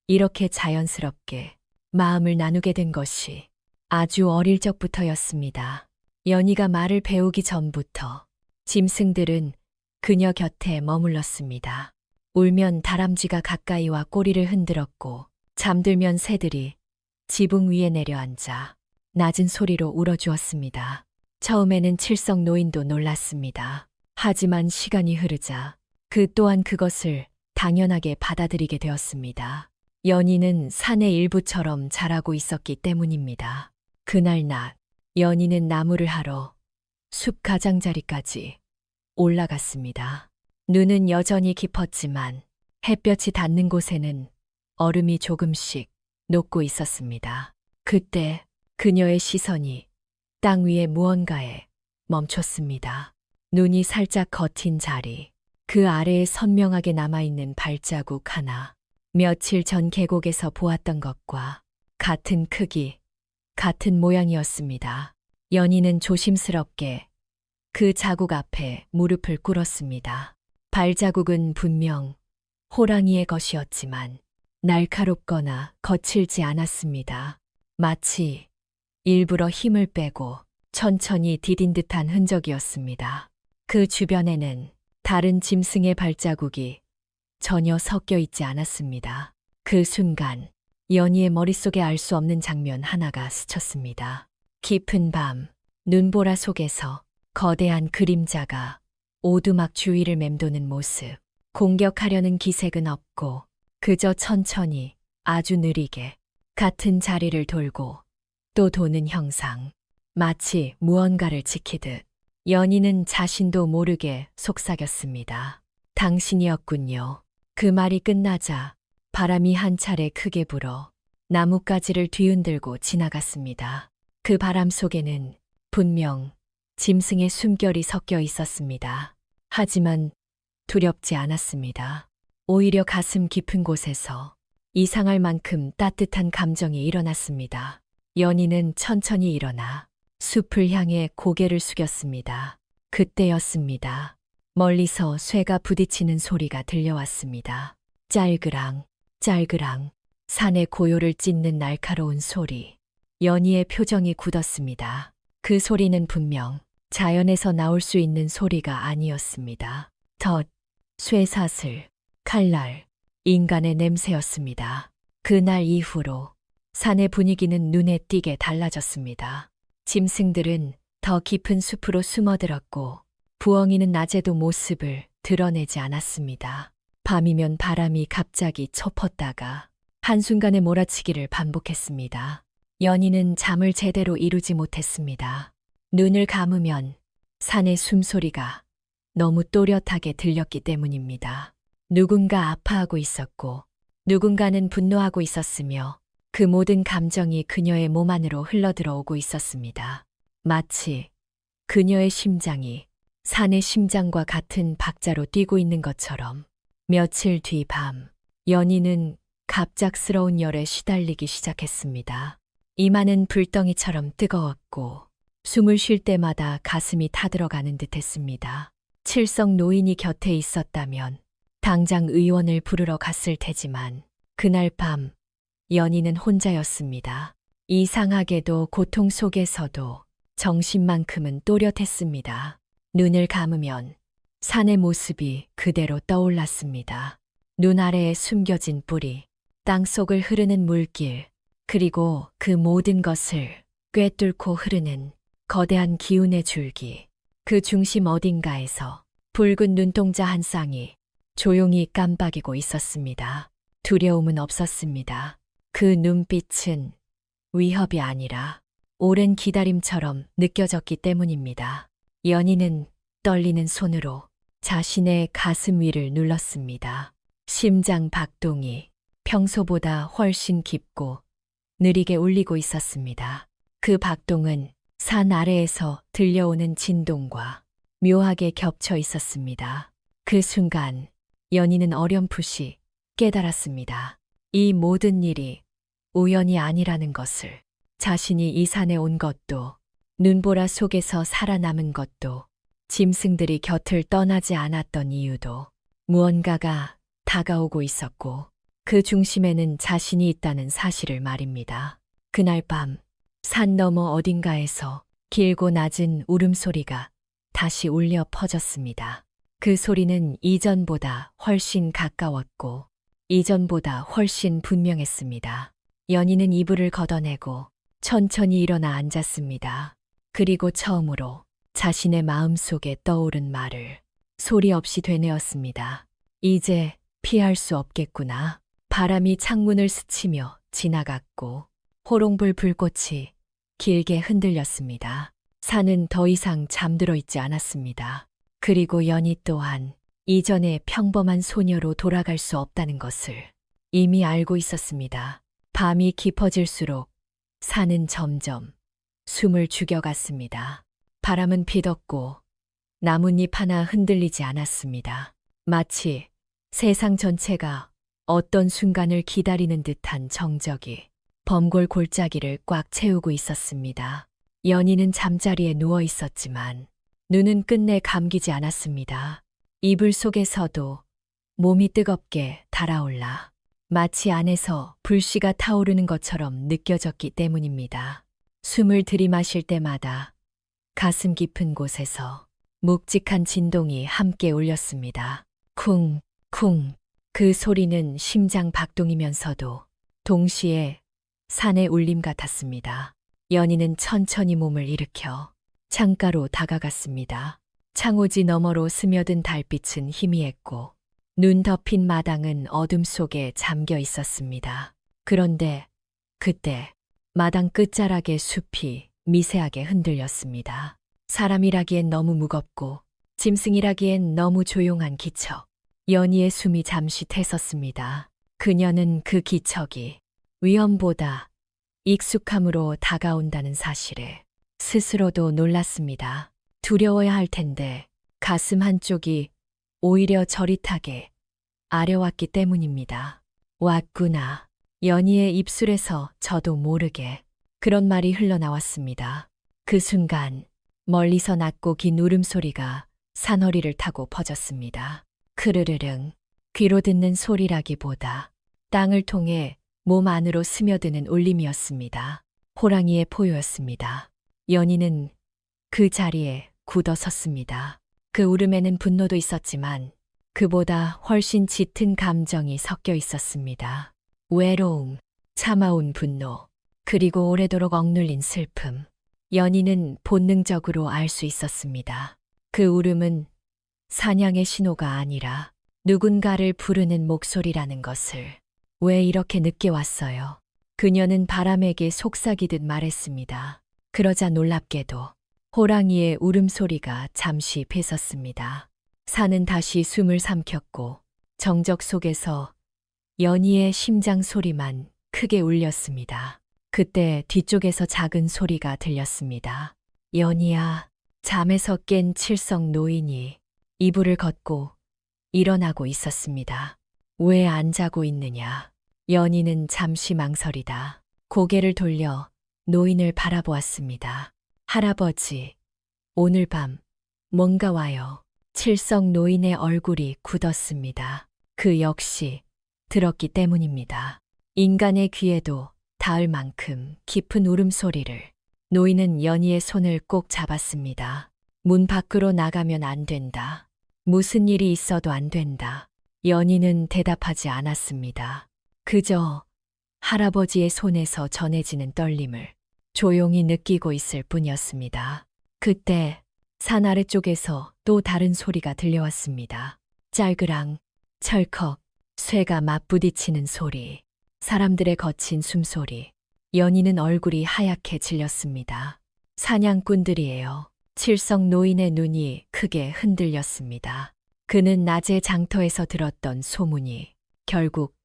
이렇게 자연스럽게 마음을 나누게 된 것이 아주 어릴 적부터였습니다. 연희가 말을 배우기 전부터 짐승들은 그녀 곁에 머물렀습니다. 울면 다람쥐가 가까이 와 꼬리를 흔들었고 잠들면 새들이 지붕 위에 내려앉아 낮은 소리로 울어주었습니다. 처음에는 칠성 노인도 놀랐습니다. 하지만 시간이 흐르자 그 또한 그것을 당연하게 받아들이게 되었습니다. 연희는 산의 일부처럼 자라고 있었기 때문입니다. 그날 낮, 연희는 나무를 하러 숲 가장자리까지 올라갔습니다. 눈은 여전히 깊었지만 햇볕이 닿는 곳에는 얼음이 조금씩 녹고 있었습니다. 그때 그녀의 시선이 땅 위에 무언가에 멈췄습니다. 눈이 살짝 겉인 자리, 그 아래에 선명하게 남아있는 발자국 하나, 며칠 전 계곡에서 보았던 것과 같은 크기, 같은 모양이었습니다. 연희는 조심스럽게 그 자국 앞에 무릎을 꿇었습니다. 발자국은 분명 호랑이의 것이었지만 날카롭거나 거칠지 않았습니다. 마치 일부러 힘을 빼고 천천히 디딘 듯한 흔적이었습니다. 그 주변에는 다른 짐승의 발자국이 전혀 섞여 있지 않았습니다. 그 순간 연희의 머릿속에 알 수 없는 장면 하나가 스쳤습니다. 깊은 밤, 눈보라 속에서 거대한 그림자가 오두막 주위를 맴도는 모습. 공격하려는 기색은 없고 그저 천천히 아주 느리게 같은 자리를 돌고 또 도는 형상. 마치 무언가를 지키듯 연희는 자신도 모르게 속삭였습니다. 당신이었군요. 그 말이 끝나자 바람이 한 차례 크게 불어 나뭇가지를 뒤흔들고 지나갔습니다. 그 바람 속에는 분명 짐승의 숨결이 섞여 있었습니다. 하지만 두렵지 않았습니다. 오히려 가슴 깊은 곳에서 이상할 만큼 따뜻한 감정이 일어났습니다. 연희는 천천히 일어나 숲을 향해 고개를 숙였습니다. 그때였습니다. 멀리서 쇠가 부딪히는 소리가 들려왔습니다. 짤그랑, 짤그랑, 산의 고요를 찢는 날카로운 소리. 연희의 표정이 굳었습니다. 그 소리는 분명 자연에서 나올 수 있는 소리가 아니었습니다. 덫, 쇠사슬, 칼날, 인간의 냄새였습니다. 그날 이후로 산의 분위기는 눈에 띄게 달라졌습니다. 짐승들은 더 깊은 숲으로 숨어들었고 부엉이는 낮에도 모습을 드러내지 않았습니다. 밤이면 바람이 갑자기 쳐펐다가 한순간에 몰아치기를 반복했습니다. 연희는 잠을 제대로 이루지 못했습니다. 눈을 감으면 산의 숨소리가 너무 또렷하게 들렸기 때문입니다. 누군가 아파하고 있었고 누군가는 분노하고 있었으며 그 모든 감정이 그녀의 몸 안으로 흘러들어오고 있었습니다. 마치 그녀의 심장이 산의 심장과 같은 박자로 뛰고 있는 것처럼. 며칠 뒤 밤, 연희는 갑작스러운 열에 시달리기 시작했습니다. 이마는 불덩이처럼 뜨거웠고 숨을 쉴 때마다 가슴이 타들어가는 듯했습니다. 칠성 노인이 곁에 있었다면 당장 의원을 부르러 갔을 테지만 그날 밤 연희는 혼자였습니다. 이상하게도 고통 속에서도 정신만큼은 또렷했습니다. 눈을 감으면 산의 모습이 그대로 떠올랐습니다. 눈 아래에 숨겨진 뿌리, 땅속을 흐르는 물길, 그리고 그 모든 것을 꿰뚫고 흐르는 거대한 기운의 줄기. 그 중심 어딘가에서 붉은 눈동자 한 쌍이 조용히 깜빡이고 있었습니다. 두려움은 없었습니다. 그 눈빛은 위협이 아니라 오랜 기다림처럼 느껴졌기 때문입니다. 연희는 떨리는 손으로 자신의 가슴 위를 눌렀습니다. 심장 박동이 평소보다 훨씬 깊고 느리게 울리고 있었습니다. 그 박동은 산 아래에서 들려오는 진동과 묘하게 겹쳐 있었습니다. 그 순간 연희는 어렴풋이 깨달았습니다. 이 모든 일이 우연이 아니라는 것을. 자신이 이 산에 온 것도, 눈보라 속에서 살아남은 것도, 짐승들이 곁을 떠나지 않았던 이유도 무언가가 다가오고 있었고 그 중심에는 자신이 있다는 사실을 말입니다. 그날 밤 산 너머 어딘가에서 길고 낮은 울음소리가 다시 울려 퍼졌습니다. 그 소리는 이전보다 훨씬 가까웠고 이전보다 훨씬 분명했습니다. 연희는 이불을 걷어내고 천천히 일어나 앉았습니다. 그리고 처음으로 자신의 마음속에 떠오른 말을 소리 없이 되뇌었습니다. 이제 피할 수 없겠구나. 바람이 창문을 스치며 지나갔고 호롱불 불꽃이 길게 흔들렸습니다. 산은 더 이상 잠들어 있지 않았습니다. 그리고 연희 또한 이전의 평범한 소녀로 돌아갈 수 없다는 것을 이미 알고 있었습니다. 밤이 깊어질수록 산은 점점 숨을 죽여갔습니다. 바람은 비떴고 나뭇잎 하나 흔들리지 않았습니다. 마치 세상 전체가 어떤 순간을 기다리는 듯한 정적이 범골 골짜기를 꽉 채우고 있었습니다. 연희는 잠자리에 누워 있었지만 눈은 끝내 감기지 않았습니다. 이불 속에서도 몸이 뜨겁게 달아올라 마치 안에서 불씨가 타오르는 것처럼 느껴졌기 때문입니다. 숨을 들이마실 때마다 가슴 깊은 곳에서 묵직한 진동이 함께 울렸습니다. 쿵, 쿵. 그 소리는 심장 박동이면서도 동시에 산의 울림 같았습니다. 연희는 천천히 몸을 일으켜 창가로 다가갔습니다. 창호지 너머로 스며든 달빛은 희미했고 눈 덮인 마당은 어둠 속에 잠겨 있었습니다. 그런데 그때 마당 끝자락의 숲이 미세하게 흔들렸습니다. 사람이라기엔 너무 무겁고 짐승이라기엔 너무 조용한 기척. 연희의 숨이 잠시 텄었습니다. 그녀는 그 기척이 위험보다 익숙함으로 다가온다는 사실에 스스로도 놀랐습니다. 두려워야 할 텐데 가슴 한쪽이 오히려 저릿하게 아려왔기 때문입니다. 왔구나. 연희의 입술에서 저도 모르게 그런 말이 흘러나왔습니다. 그 순간 멀리서 낮고 긴 울음소리가 산허리를 타고 퍼졌습니다. 크르르릉. 귀로 듣는 소리라기보다 땅을 통해 몸 안으로 스며드는 울림이었습니다. 호랑이의 포효였습니다. 연희는 그 자리에 굳어 섰습니다. 그 울음에는 분노도 있었지만 그보다 훨씬 짙은 감정이 섞여 있었습니다. 외로움, 참아온 분노, 그리고 오래도록 억눌린 슬픔. 연희는 본능적으로 알 수 있었습니다. 그 울음은 사냥의 신호가 아니라 누군가를 부르는 목소리라는 것을. 왜 이렇게 늦게 왔어요? 그녀는 바람에게 속삭이듯 말했습니다. 그러자 놀랍게도 호랑이의 울음소리가 잠시 뺏었습니다. 산은 다시 숨을 삼켰고 정적 속에서 연희의 심장 소리만 크게 울렸습니다. 그때 뒤쪽에서 작은 소리가 들렸습니다. 연희야, 잠에서 깬 칠성 노인이 이불을 걷고 일어나고 있었습니다. 왜 안 자고 있느냐? 연희는 잠시 망설이다 고개를 돌려 노인을 바라보았습니다. 할아버지, 오늘 밤 뭔가 와요. 칠성 노인의 얼굴이 굳었습니다. 그 역시 들었기 때문입니다. 인간의 귀에도 닿을 만큼 깊은 울음소리를. 노인은 연희의 손을 꼭 잡았습니다. 문 밖으로 나가면 안 된다. 무슨 일이 있어도 안 된다. 연희는 대답하지 않았습니다. 그저 할아버지의 손에서 전해지는 떨림을 조용히 느끼고 있을 뿐이었습니다. 그때 산 아래쪽에서 또 다른 소리가 들려왔습니다. 짤그랑, 철컥, 쇠가 맞부딪히는 소리, 사람들의 거친 숨소리. 연희는 얼굴이 하얗게 질렸습니다. 사냥꾼들이에요. 칠성 노인의 눈이 크게 흔들렸습니다. 그는 낮에 장터에서 들었던 소문이 결국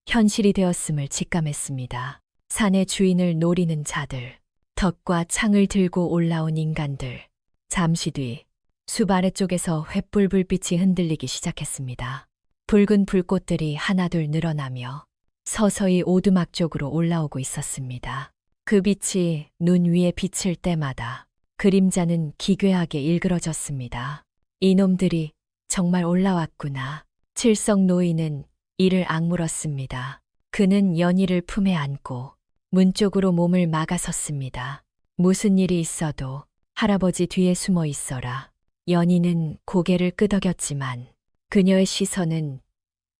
현실이 되었음을 직감했습니다. 산의 주인을 노리는 자들, 덫과 창을 들고 올라온 인간들. 잠시 뒤 숲 아래쪽에서 횃불 불빛이 흔들리기 시작했습니다. 붉은 불꽃들이 하나둘 늘어나며 서서히 오두막 쪽으로 올라오고 있었습니다. 그 빛이 눈 위에 비칠 때마다 그림자는 기괴하게 일그러졌습니다. 이놈들이 정말 올라왔구나. 칠성 노인은 이를 악물었습니다. 그는 연희를 품에 안고 문 쪽으로 몸을 막아섰습니다. 무슨 일이 있어도 할아버지 뒤에 숨어 있어라. 연희는 고개를 끄덕였지만 그녀의 시선은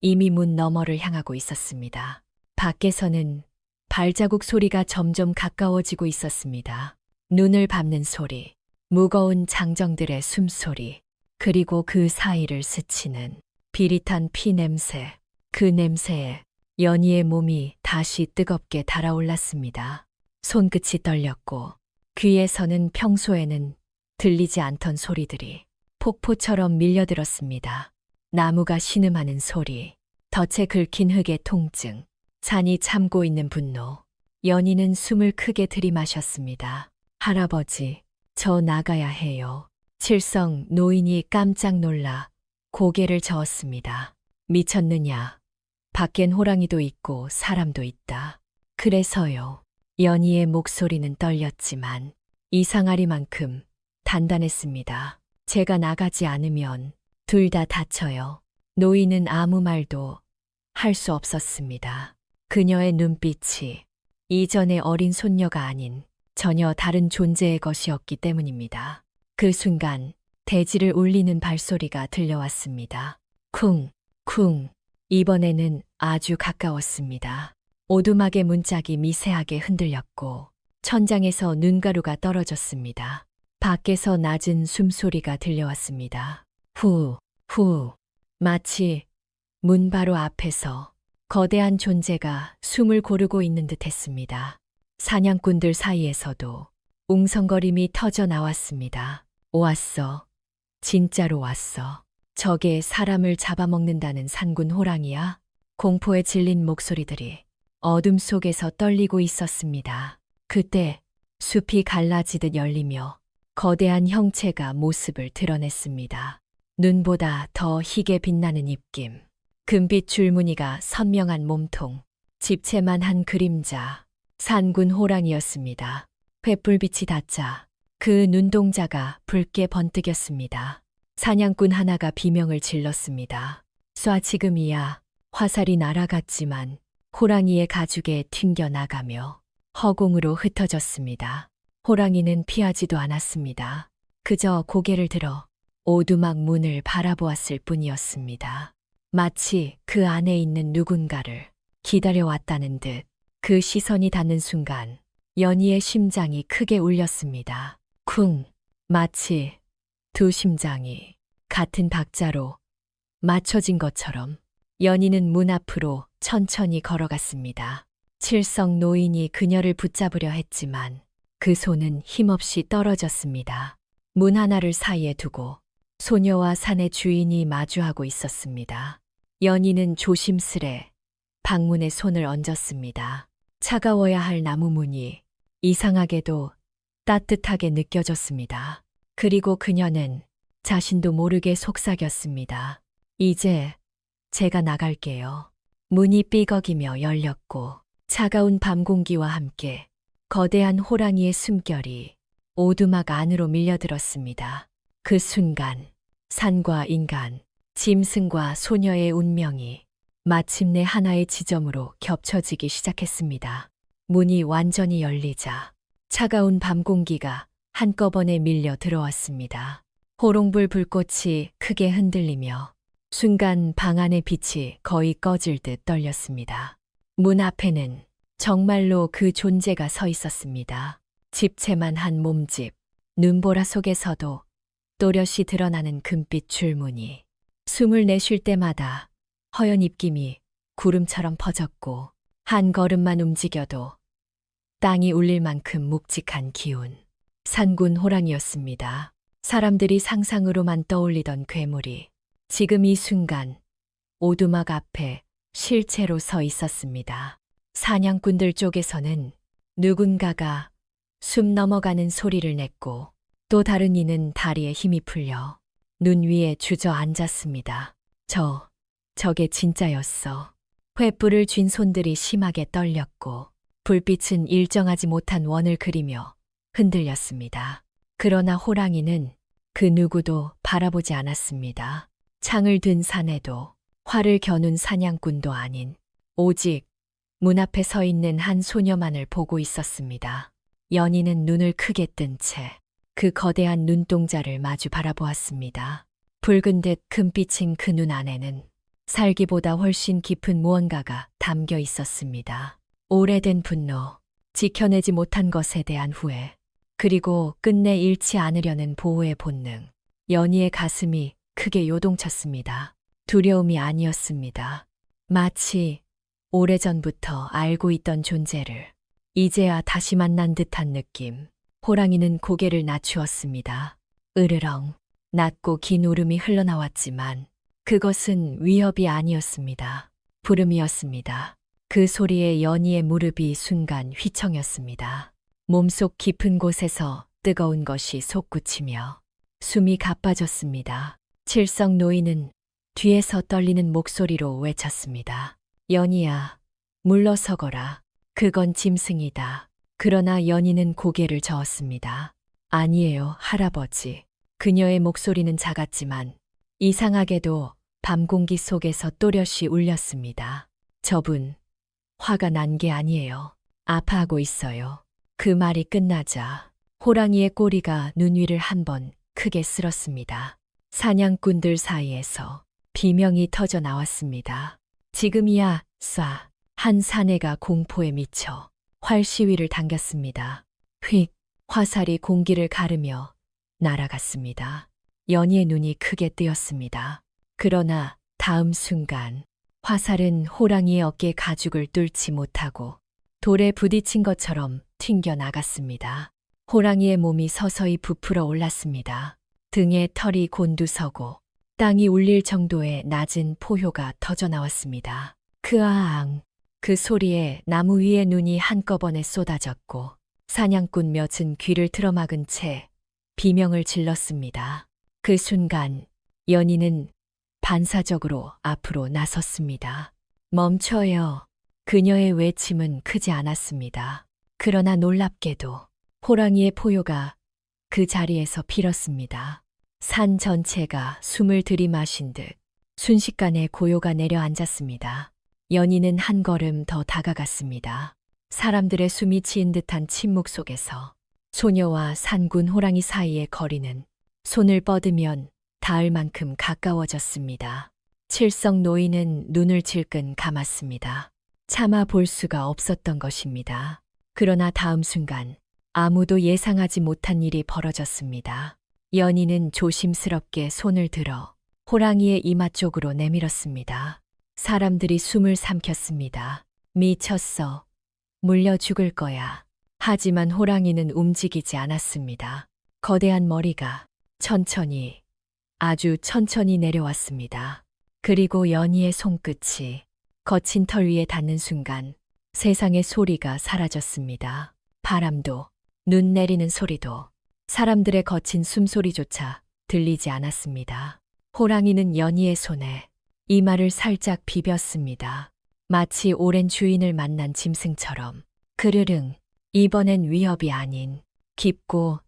이미 문 너머를 향하고 있었습니다. 밖에서는 발자국 소리가 점점 가까워지고 있었습니다. 눈을 밟는 소리, 무거운 장정들의 숨소리, 그리고 그 사이를 스치는 비릿한 피 냄새. 그 냄새에 연희의 몸이 다시 뜨겁게 달아올랐습니다. 손끝이 떨렸고 귀에서는 평소에는 들리지 않던 소리들이 폭포처럼 밀려들었습니다. 나무가 신음하는 소리, 덫에 긁힌 흙의 통증, 산이 참고 있는 분노. 연희는 숨을 크게 들이마셨습니다. 할아버지, 저 나가야 해요. 칠성 노인이 깜짝 놀라 고개를 저었습니다. 미쳤느냐? 밖엔 호랑이도 있고 사람도 있다. 그래서요. 연희의 목소리는 떨렸지만 이상하리만큼 단단했습니다. 제가 나가지 않으면 둘 다 다쳐요. 노인은 아무 말도 할 수 없었습니다. 그녀의 눈빛이 이전의 어린 손녀가 아닌 전혀 다른 존재의 것이었기 때문입니다. 그 순간 대지를 울리는 발소리가 들려왔습니다. 쿵, 쿵. 이번에는 아주 가까웠습니다. 오두막의 문짝이 미세하게 흔들렸고 천장에서 눈가루가 떨어졌습니다. 밖에서 낮은 숨소리가 들려왔습니다. 후, 후. 마치 문 바로 앞에서 거대한 존재가 숨을 고르고 있는 듯 했습니다. 사냥꾼들 사이에서도 웅성거림이 터져 나왔습니다. 왔어. 진짜로 왔어. 저게 사람을 잡아먹는다는 산군 호랑이야? 공포에 질린 목소리들이 어둠 속에서 떨리고 있었습니다. 그때 숲이 갈라지듯 열리며 거대한 형체가 모습을 드러냈습니다. 눈보다 더 희게 빛나는 입김, 금빛 줄무늬가 선명한 몸통, 집채만한 그림자, 산군 호랑이였습니다. 횃불빛이 닿자 그 눈동자가 붉게 번뜩였습니다. 사냥꾼 하나가 비명을 질렀습니다. 쏴 지금이야. 화살이 날아갔지만 호랑이의 가죽에 튕겨나가며 허공으로 흩어졌습니다. 호랑이는 피하지도 않았습니다. 그저 고개를 들어 오두막 문을 바라보았을 뿐이었습니다. 마치 그 안에 있는 누군가를 기다려왔다는 듯 그 시선이 닿는 순간 연희의 심장이 크게 울렸습니다. 쿵! 마치 두 심장이 같은 박자로 맞춰진 것처럼 연희는 문 앞으로 천천히 걸어갔습니다. 칠성 노인이 그녀를 붙잡으려 했지만 그 손은 힘없이 떨어졌습니다. 문 하나를 사이에 두고 소녀와 산의 주인이 마주하고 있었습니다. 연희는 조심스레 방문에 손을 얹었습니다. 차가워야 할 나무 문이 이상하게도 따뜻하게 느껴졌습니다. 그리고 그녀는 자신도 모르게 속삭였습니다. 이제 제가 나갈게요. 문이 삐걱이며 열렸고 차가운 밤 공기와 함께 거대한 호랑이의 숨결이 오두막 안으로 밀려들었습니다. 그 순간 산과 인간, 짐승과 소녀의 운명이 마침내 하나의 지점으로 겹쳐지기 시작했습니다. 문이 완전히 열리자 차가운 밤 공기가 한꺼번에 밀려 들어왔습니다. 호롱불 불꽃이 크게 흔들리며 순간 방 안의 빛이 거의 꺼질 듯 떨렸습니다. 문 앞에는 정말로 그 존재가 서 있었습니다. 집채만 한 몸집, 눈보라 속에서도 또렷이 드러나는 금빛 줄무늬. 숨을 내쉴 때마다 허연 입김이 구름처럼 퍼졌고 한 걸음만 움직여도 땅이 울릴 만큼 묵직한 기운. 산군 호랑이였습니다. 사람들이 상상으로만 떠올리던 괴물이 지금 이 순간 오두막 앞에 실체로 서 있었습니다. 사냥꾼들 쪽에서는 누군가가 숨 넘어가는 소리를 냈고 또 다른 이는 다리에 힘이 풀려 눈 위에 주저앉았습니다. 저게 진짜였어. 횃불을 쥔 손들이 심하게 떨렸고 불빛은 일정하지 못한 원을 그리며 흔들렸습니다. 그러나 호랑이는 그 누구도 바라보지 않았습니다. 창을 든 사내도 활을 겨눈 사냥꾼도 아닌 오직 문 앞에 서 있는 한 소녀만을 보고 있었습니다. 연희는 눈을 크게 뜬 채 그 거대한 눈동자를 마주 바라보았습니다. 붉은 듯 금빛인 그 눈 안에는 살기보다 훨씬 깊은 무언가가 담겨 있었습니다. 오래된 분노, 지켜내지 못한 것에 대한 후회, 그리고 끝내 잃지 않으려는 보호의 본능. 연희의 가슴이 크게 요동쳤습니다. 두려움이 아니었습니다. 마치 오래전부터 알고 있던 존재를 이제야 다시 만난 듯한 느낌. 호랑이는 고개를 낮추었습니다. 으르렁, 낮고 긴 울음이 흘러나왔지만 그것은 위협이 아니었습니다. 부름이었습니다. 그 소리에 연희의 무릎이 순간 휘청였습니다. 몸속 깊은 곳에서 뜨거운 것이 솟구치며 숨이 가빠졌습니다. 칠성 노인은 뒤에서 떨리는 목소리로 외쳤습니다. 연희야, 물러서거라. 그건 짐승이다. 그러나 연희는 고개를 저었습니다. 아니에요, 할아버지. 그녀의 목소리는 작았지만 이상하게도 밤 공기 속에서 또렷이 울렸습니다. 저분, 화가 난 게 아니에요. 아파하고 있어요. 그 말이 끝나자 호랑이의 꼬리가 눈 위를 한번 크게 쓸었습니다. 사냥꾼들 사이에서 비명이 터져 나왔습니다. 지금이야, 쏴. 한 사내가 공포에 미쳐 활 시위를 당겼습니다. 휙, 화살이 공기를 가르며 날아갔습니다. 연희의 눈이 크게 뜨였습니다. 그러나 다음 순간 화살은 호랑이의 어깨 가죽을 뚫지 못하고 돌에 부딪힌 것처럼 튕겨 나갔습니다. 호랑이의 몸이 서서히 부풀어 올랐습니다. 등에 털이 곤두서고 땅이 울릴 정도의 낮은 포효가 터져 나왔습니다. 크아앙. 그 소리에 나무 위의 눈이 한꺼번에 쏟아졌고 사냥꾼 몇은 귀를 틀어막은 채 비명을 질렀습니다. 그 순간 연희는 반사적으로 앞으로 나섰습니다. 멈춰요. 그녀의 외침은 크지 않았습니다. 그러나 놀랍게도 호랑이의 포효가 그 자리에서 빌었습니다. 산 전체가 숨을 들이마신 듯 순식간에 고요가 내려앉았습니다. 연희는 한 걸음 더 다가갔습니다. 사람들의 숨이 치인 듯한 침묵 속에서 소녀와 산군 호랑이 사이의 거리는 손을 뻗으면 닿을 만큼 가까워졌습니다. 칠성 노인은 눈을 질끈 감았습니다. 차마 볼 수가 없었던 것입니다. 그러나 다음 순간 아무도 예상하지 못한 일이 벌어졌습니다. 연희는 조심스럽게 손을 들어 호랑이의 이마 쪽으로 내밀었습니다. 사람들이 숨을 삼켰습니다. 미쳤어. 물려 죽을 거야. 하지만 호랑이는 움직이지 않았습니다. 거대한 머리가 천천히, 아주 천천히 내려왔습니다. 그리고 연희의 손끝이 거친 털 위에 닿는 순간 세상의 소리가 사라졌습니다. 바람도, 눈 내리는 소리도, 사람들의 거친 숨소리조차 들리지 않았습니다. 호랑이는 연희의 손에 이마를 살짝 비볐습니다. 마치 오랜 주인을 만난 짐승처럼. 그르릉, 이번엔 위협이 아닌 깊고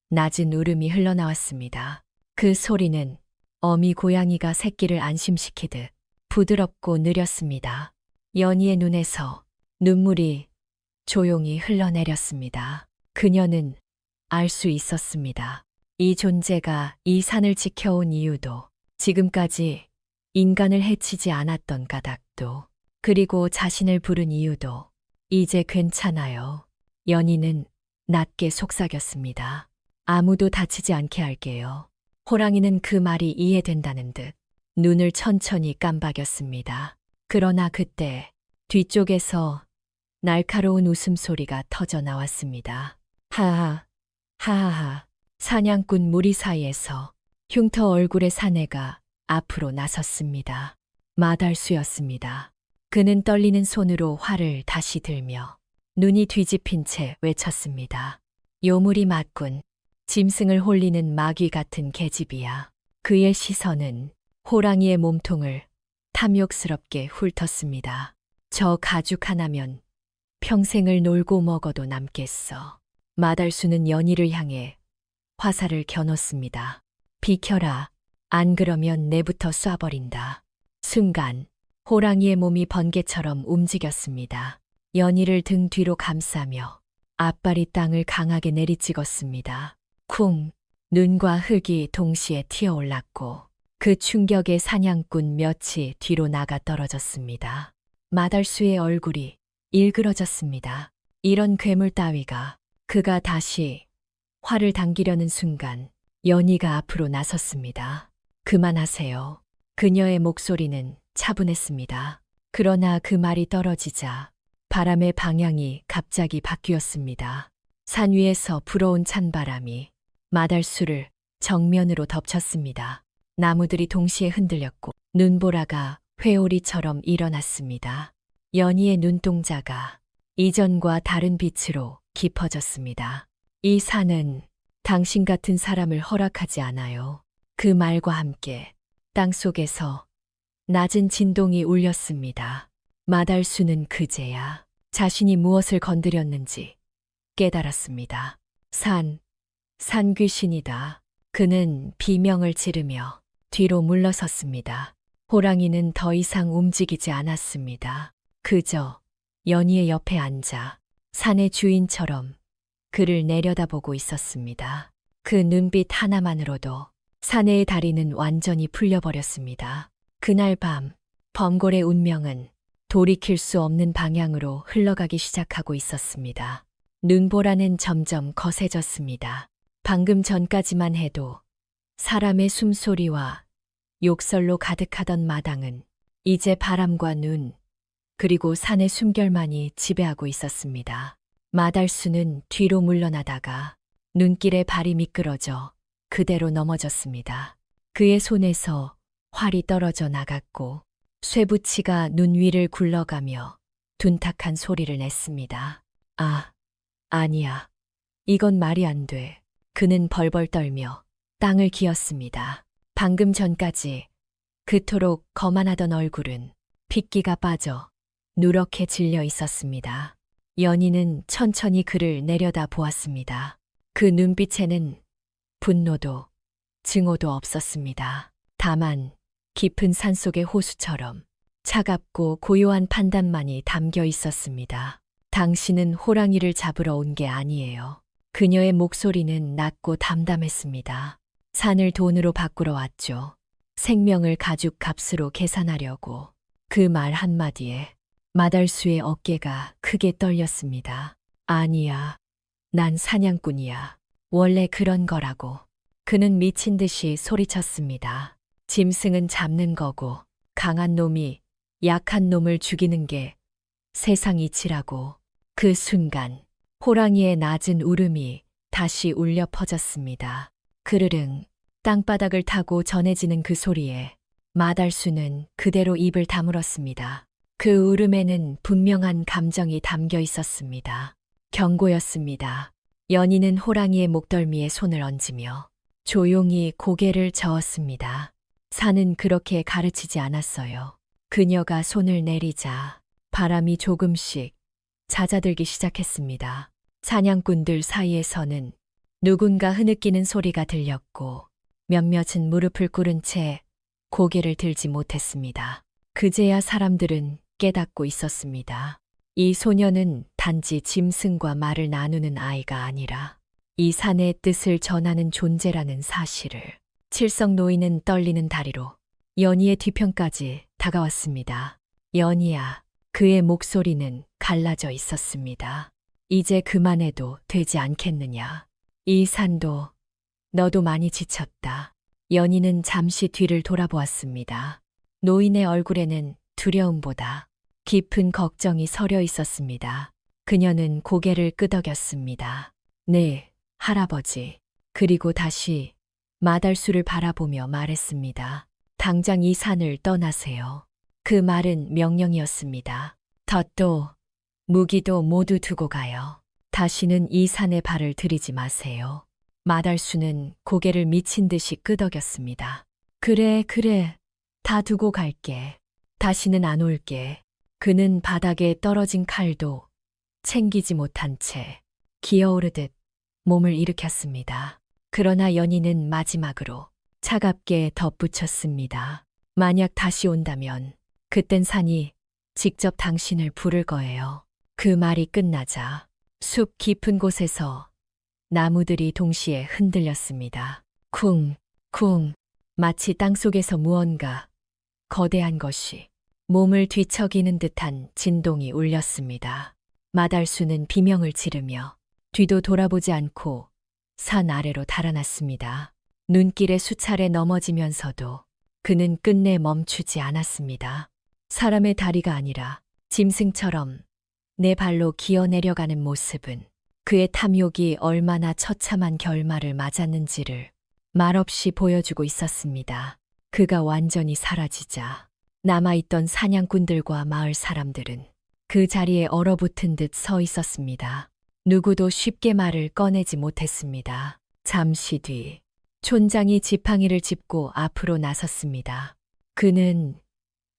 낮은 울음이 흘러나왔습니다. 그 소리는 어미 고양이가 새끼를 안심시키듯 부드럽고 느렸습니다. 연희의 눈에서 눈물이 조용히 흘러내렸습니다. 그녀는 알 수 있었습니다. 이 존재가 이 산을 지켜온 이유도, 지금까지 인간을 해치지 않았던 까닭도, 그리고 자신을 부른 이유도 이제 괜찮아요. 연희는 낮게 속삭였습니다. 아무도 다치지 않게 할게요. 호랑이는 그 말이 이해된다는 듯 눈을 천천히 깜박였습니다. 그러나 그때 뒤쪽에서 날카로운 웃음소리가 터져 나왔습니다. 하하, 하하하. 사냥꾼 무리 사이에서 흉터 얼굴의 사내가 앞으로 나섰습니다. 마달수였습니다. 그는 떨리는 손으로 활을 다시 들며 눈이 뒤집힌 채 외쳤습니다. 요물이 맞군. 짐승을 홀리는 마귀 같은 계집이야. 그의 시선은 호랑이의 몸통을 탐욕스럽게 훑었습니다. 저 가죽 하나면 평생을 놀고 먹어도 남겠어. 마달수는 연희를 향해 화살을 겨눴습니다. 비켜라. 안 그러면 내부터 쏴버린다. 순간 호랑이의 몸이 번개처럼 움직였습니다. 연희를 등 뒤로 감싸며 앞발이 땅을 강하게 내리찍었습니다. 쿵! 눈과 흙이 동시에 튀어올랐고 그 충격에 사냥꾼 몇이 뒤로 나가 떨어졌습니다. 마달수의 얼굴이 일그러졌습니다. 이런 괴물 따위가. 그가 다시 활을 당기려는 순간 연희가 앞으로 나섰습니다. 그만하세요. 그녀의 목소리는 차분했습니다. 그러나 그 말이 떨어지자 바람의 방향이 갑자기 바뀌었습니다. 산 위에서 불어온 찬바람이 마달수를 정면으로 덮쳤습니다. 나무들이 동시에 흔들렸고 눈보라가 회오리처럼 일어났습니다. 연희의 눈동자가 이전과 다른 빛으로 깊어졌습니다. 이 산은 당신 같은 사람을 허락하지 않아요. 그 말과 함께 땅속에서 낮은 진동이 울렸습니다. 마달수는 그제야 자신이 무엇을 건드렸는지 깨달았습니다. 산 귀신이다. 그는 비명을 지르며 뒤로 물러섰습니다. 호랑이는 더 이상 움직이지 않았습니다. 그저 연희의 옆에 앉아 산의 주인처럼 그를 내려다보고 있었습니다. 그 눈빛 하나만으로도 사내의 다리는 완전히 풀려버렸습니다. 그날 밤 범골의 운명은 돌이킬 수 없는 방향으로 흘러가기 시작하고 있었습니다. 눈보라는 점점 거세졌습니다. 방금 전까지만 해도 사람의 숨소리와 욕설로 가득하던 마당은 이제 바람과 눈, 그리고 산의 숨결만이 지배하고 있었습니다. 마달수는 뒤로 물러나다가 눈길에 발이 미끄러져 그대로 넘어졌습니다. 그의 손에서 활이 떨어져 나갔고 쇠붙이가 눈 위를 굴러가며 둔탁한 소리를 냈습니다. 아니야. 이건 말이 안 돼. 그는 벌벌 떨며 땅을 기었습니다. 방금 전까지 그토록 거만하던 얼굴은 핏기가 빠져 누렇게 질려 있었습니다. 연희는 천천히 그를 내려다 보았습니다. 그 눈빛에는 분노도 증오도 없었습니다. 다만 깊은 산속의 호수처럼 차갑고 고요한 판단만이 담겨 있었습니다. 당신은 호랑이를 잡으러 온 게 아니에요. 그녀의 목소리는 낮고 담담했습니다. 산을 돈으로 바꾸러 왔죠. 생명을 가죽 값으로 계산하려고. 그 말 한마디에 마달수의 어깨가 크게 떨렸습니다. 아니야. 난 사냥꾼이야. 원래 그런 거라고. 그는 미친 듯이 소리쳤습니다. 짐승은 잡는 거고 강한 놈이 약한 놈을 죽이는 게 세상 이치라고. 그 순간 호랑이의 낮은 울음이 다시 울려 퍼졌습니다. 그르릉 땅바닥을 타고 전해지는 그 소리에 마달수는 그대로 입을 다물었습니다. 그 울음에는 분명한 감정이 담겨 있었습니다. 경고였습니다. 연희는 호랑이의 목덜미에 손을 얹으며 조용히 고개를 저었습니다. 산은 그렇게 가르치지 않았어요. 그녀가 손을 내리자 바람이 조금씩 잦아들기 시작했습니다. 사냥꾼들 사이에서는 누군가 흐느끼는 소리가 들렸고 몇몇은 무릎을 꿇은 채 고개를 들지 못했습니다. 그제야 사람들은 깨닫고 있었습니다. 이 소녀는 단지 짐승과 말을 나누는 아이가 아니라 이 산의 뜻을 전하는 존재라는 사실을. 칠성 노인은 떨리는 다리로 연희의 뒤편까지 다가왔습니다. 연희야. 그의 목소리는 갈라져 있었습니다. 이제 그만해도 되지 않겠느냐. 이 산도 너도 많이 지쳤다. 연희는 잠시 뒤를 돌아보았습니다. 노인의 얼굴에는 두려움보다 깊은 걱정이 서려 있었습니다. 그녀는 고개를 끄덕였습니다. 네, 할아버지. 그리고 다시 마달수를 바라보며 말했습니다. 당장 이 산을 떠나세요. 그 말은 명령이었습니다. 덫도 무기도 모두 두고 가요. 다시는 이 산에 발을 들이지 마세요. 마달수는 고개를 미친 듯이 끄덕였습니다. 그래, 그래. 다 두고 갈게. 다시는 안 올게. 그는 바닥에 떨어진 칼도 챙기지 못한 채 기어오르듯 몸을 일으켰습니다. 그러나 연희는 마지막으로 차갑게 덧붙였습니다. 만약 다시 온다면 그땐 산이 직접 당신을 부를 거예요. 그 말이 끝나자 숲 깊은 곳에서 나무들이 동시에 흔들렸습니다. 쿵, 쿵. 마치 땅속에서 무언가 거대한 것이 몸을 뒤척이는 듯한 진동이 울렸습니다. 마달수는 비명을 지르며 뒤도 돌아보지 않고 산 아래로 달아났습니다. 눈길에 수차례 넘어지면서도 그는 끝내 멈추지 않았습니다. 사람의 다리가 아니라 짐승처럼 내 발로 기어 내려가는 모습은 그의 탐욕이 얼마나 처참한 결말을 맞았는지를 말없이 보여주고 있었습니다. 그가 완전히 사라지자 남아있던 사냥꾼들과 마을 사람들은 그 자리에 얼어붙은 듯 서 있었습니다. 누구도 쉽게 말을 꺼내지 못했습니다. 잠시 뒤 촌장이 지팡이를 짚고 앞으로 나섰습니다. 그는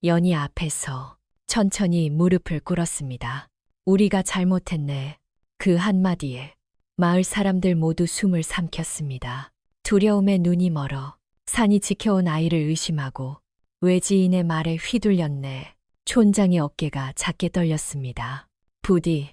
연희 앞에서 천천히 무릎을 꿇었습니다. 우리가 잘못했네. 그 한마디에 마을 사람들 모두 숨을 삼켰습니다. 두려움에 눈이 멀어 산이 지켜온 아이를 의심하고 외지인의 말에 휘둘렸네. 촌장의 어깨가 작게 떨렸습니다. 부디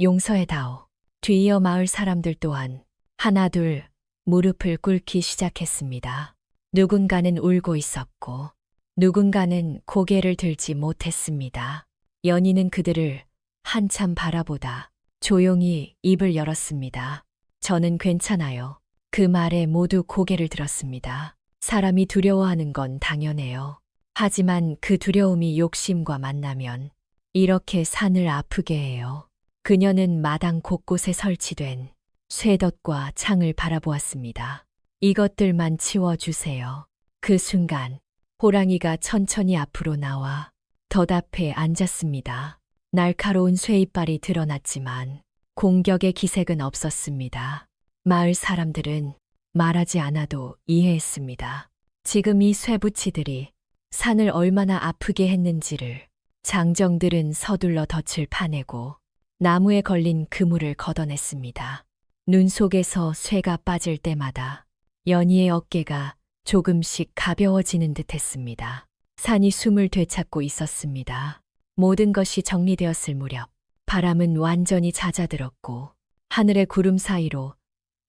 용서해다오. 뒤이어 마을 사람들 또한 하나둘 무릎을 꿇기 시작했습니다. 누군가는 울고 있었고 누군가는 고개를 들지 못했습니다. 연희는 그들을 한참 바라보다 조용히 입을 열었습니다. 저는 괜찮아요. 그 말에 모두 고개를 들었습니다. 사람이 두려워하는 건 당연해요. 하지만 그 두려움이 욕심과 만나면 이렇게 산을 아프게 해요. 그녀는 마당 곳곳에 설치된 쇠덫과 창을 바라보았습니다. 이것들만 치워주세요. 그 순간 호랑이가 천천히 앞으로 나와 덫 앞에 앉았습니다. 날카로운 쇠이빨이 드러났지만 공격의 기색은 없었습니다. 마을 사람들은 말하지 않아도 이해했습니다. 지금 이 쇠붙이들이 산을 얼마나 아프게 했는지를 장정들은 서둘러 덫을 파내고 나무에 걸린 그물을 걷어냈습니다. 눈 속에서 쇠가 빠질 때마다 연희의 어깨가 조금씩 가벼워지는 듯 했습니다. 산이 숨을 되찾고 있었습니다. 모든 것이 정리되었을 무렵 바람은 완전히 잦아들었고 하늘의 구름 사이로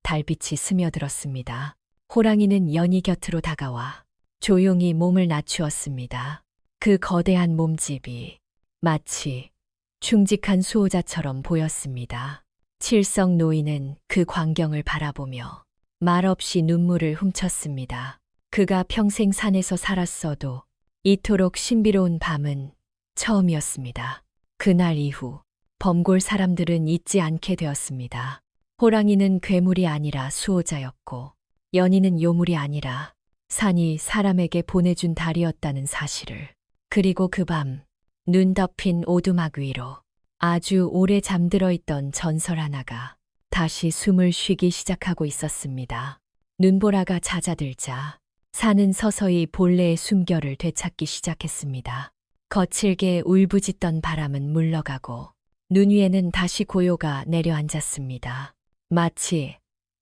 달빛이 스며들었습니다. 호랑이는 연희 곁으로 다가와 조용히 몸을 낮추었습니다. 그 거대한 몸집이 마치 충직한 수호자처럼 보였습니다. 칠성 노인은 그 광경을 바라보며 말없이 눈물을 훔쳤습니다. 그가 평생 산에서 살았어도 이토록 신비로운 밤은 처음이었습니다. 그날 이후 범골 사람들은 잊지 않게 되었습니다. 호랑이는 괴물이 아니라 수호자였고 연희는 요물이 아니라 산이 사람에게 보내준 달이었다는 사실을. 그리고 그 밤 눈 덮인 오두막 위로 아주 오래 잠들어 있던 전설 하나가 다시 숨을 쉬기 시작하고 있었습니다. 눈보라가 잦아들자 산은 서서히 본래의 숨결을 되찾기 시작했습니다. 거칠게 울부짖던 바람은 물러가고 눈 위에는 다시 고요가 내려앉았습니다. 마치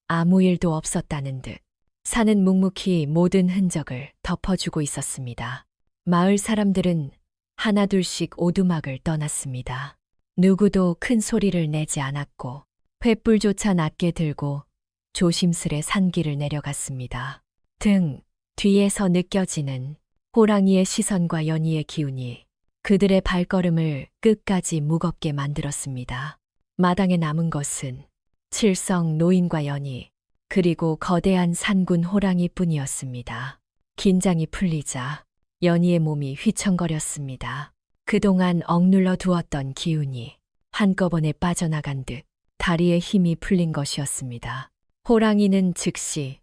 아무 일도 없었다는 듯 산은 묵묵히 모든 흔적을 덮어주고 있었습니다. 마을 사람들은 하나둘씩 오두막을 떠났습니다. 누구도 큰 소리를 내지 않았고 횃불조차 낮게 들고 조심스레 산길을 내려갔습니다. 등 뒤에서 느껴지는 호랑이의 시선과 연희의 기운이 그들의 발걸음을 끝까지 무겁게 만들었습니다. 마당에 남은 것은 칠성 노인과 연희 그리고 거대한 산군 호랑이뿐이었습니다. 긴장이 풀리자 연희의 몸이 휘청거렸습니다. 그동안 억눌러 두었던 기운이 한꺼번에 빠져나간 듯 다리에 힘이 풀린 것이었습니다. 호랑이는 즉시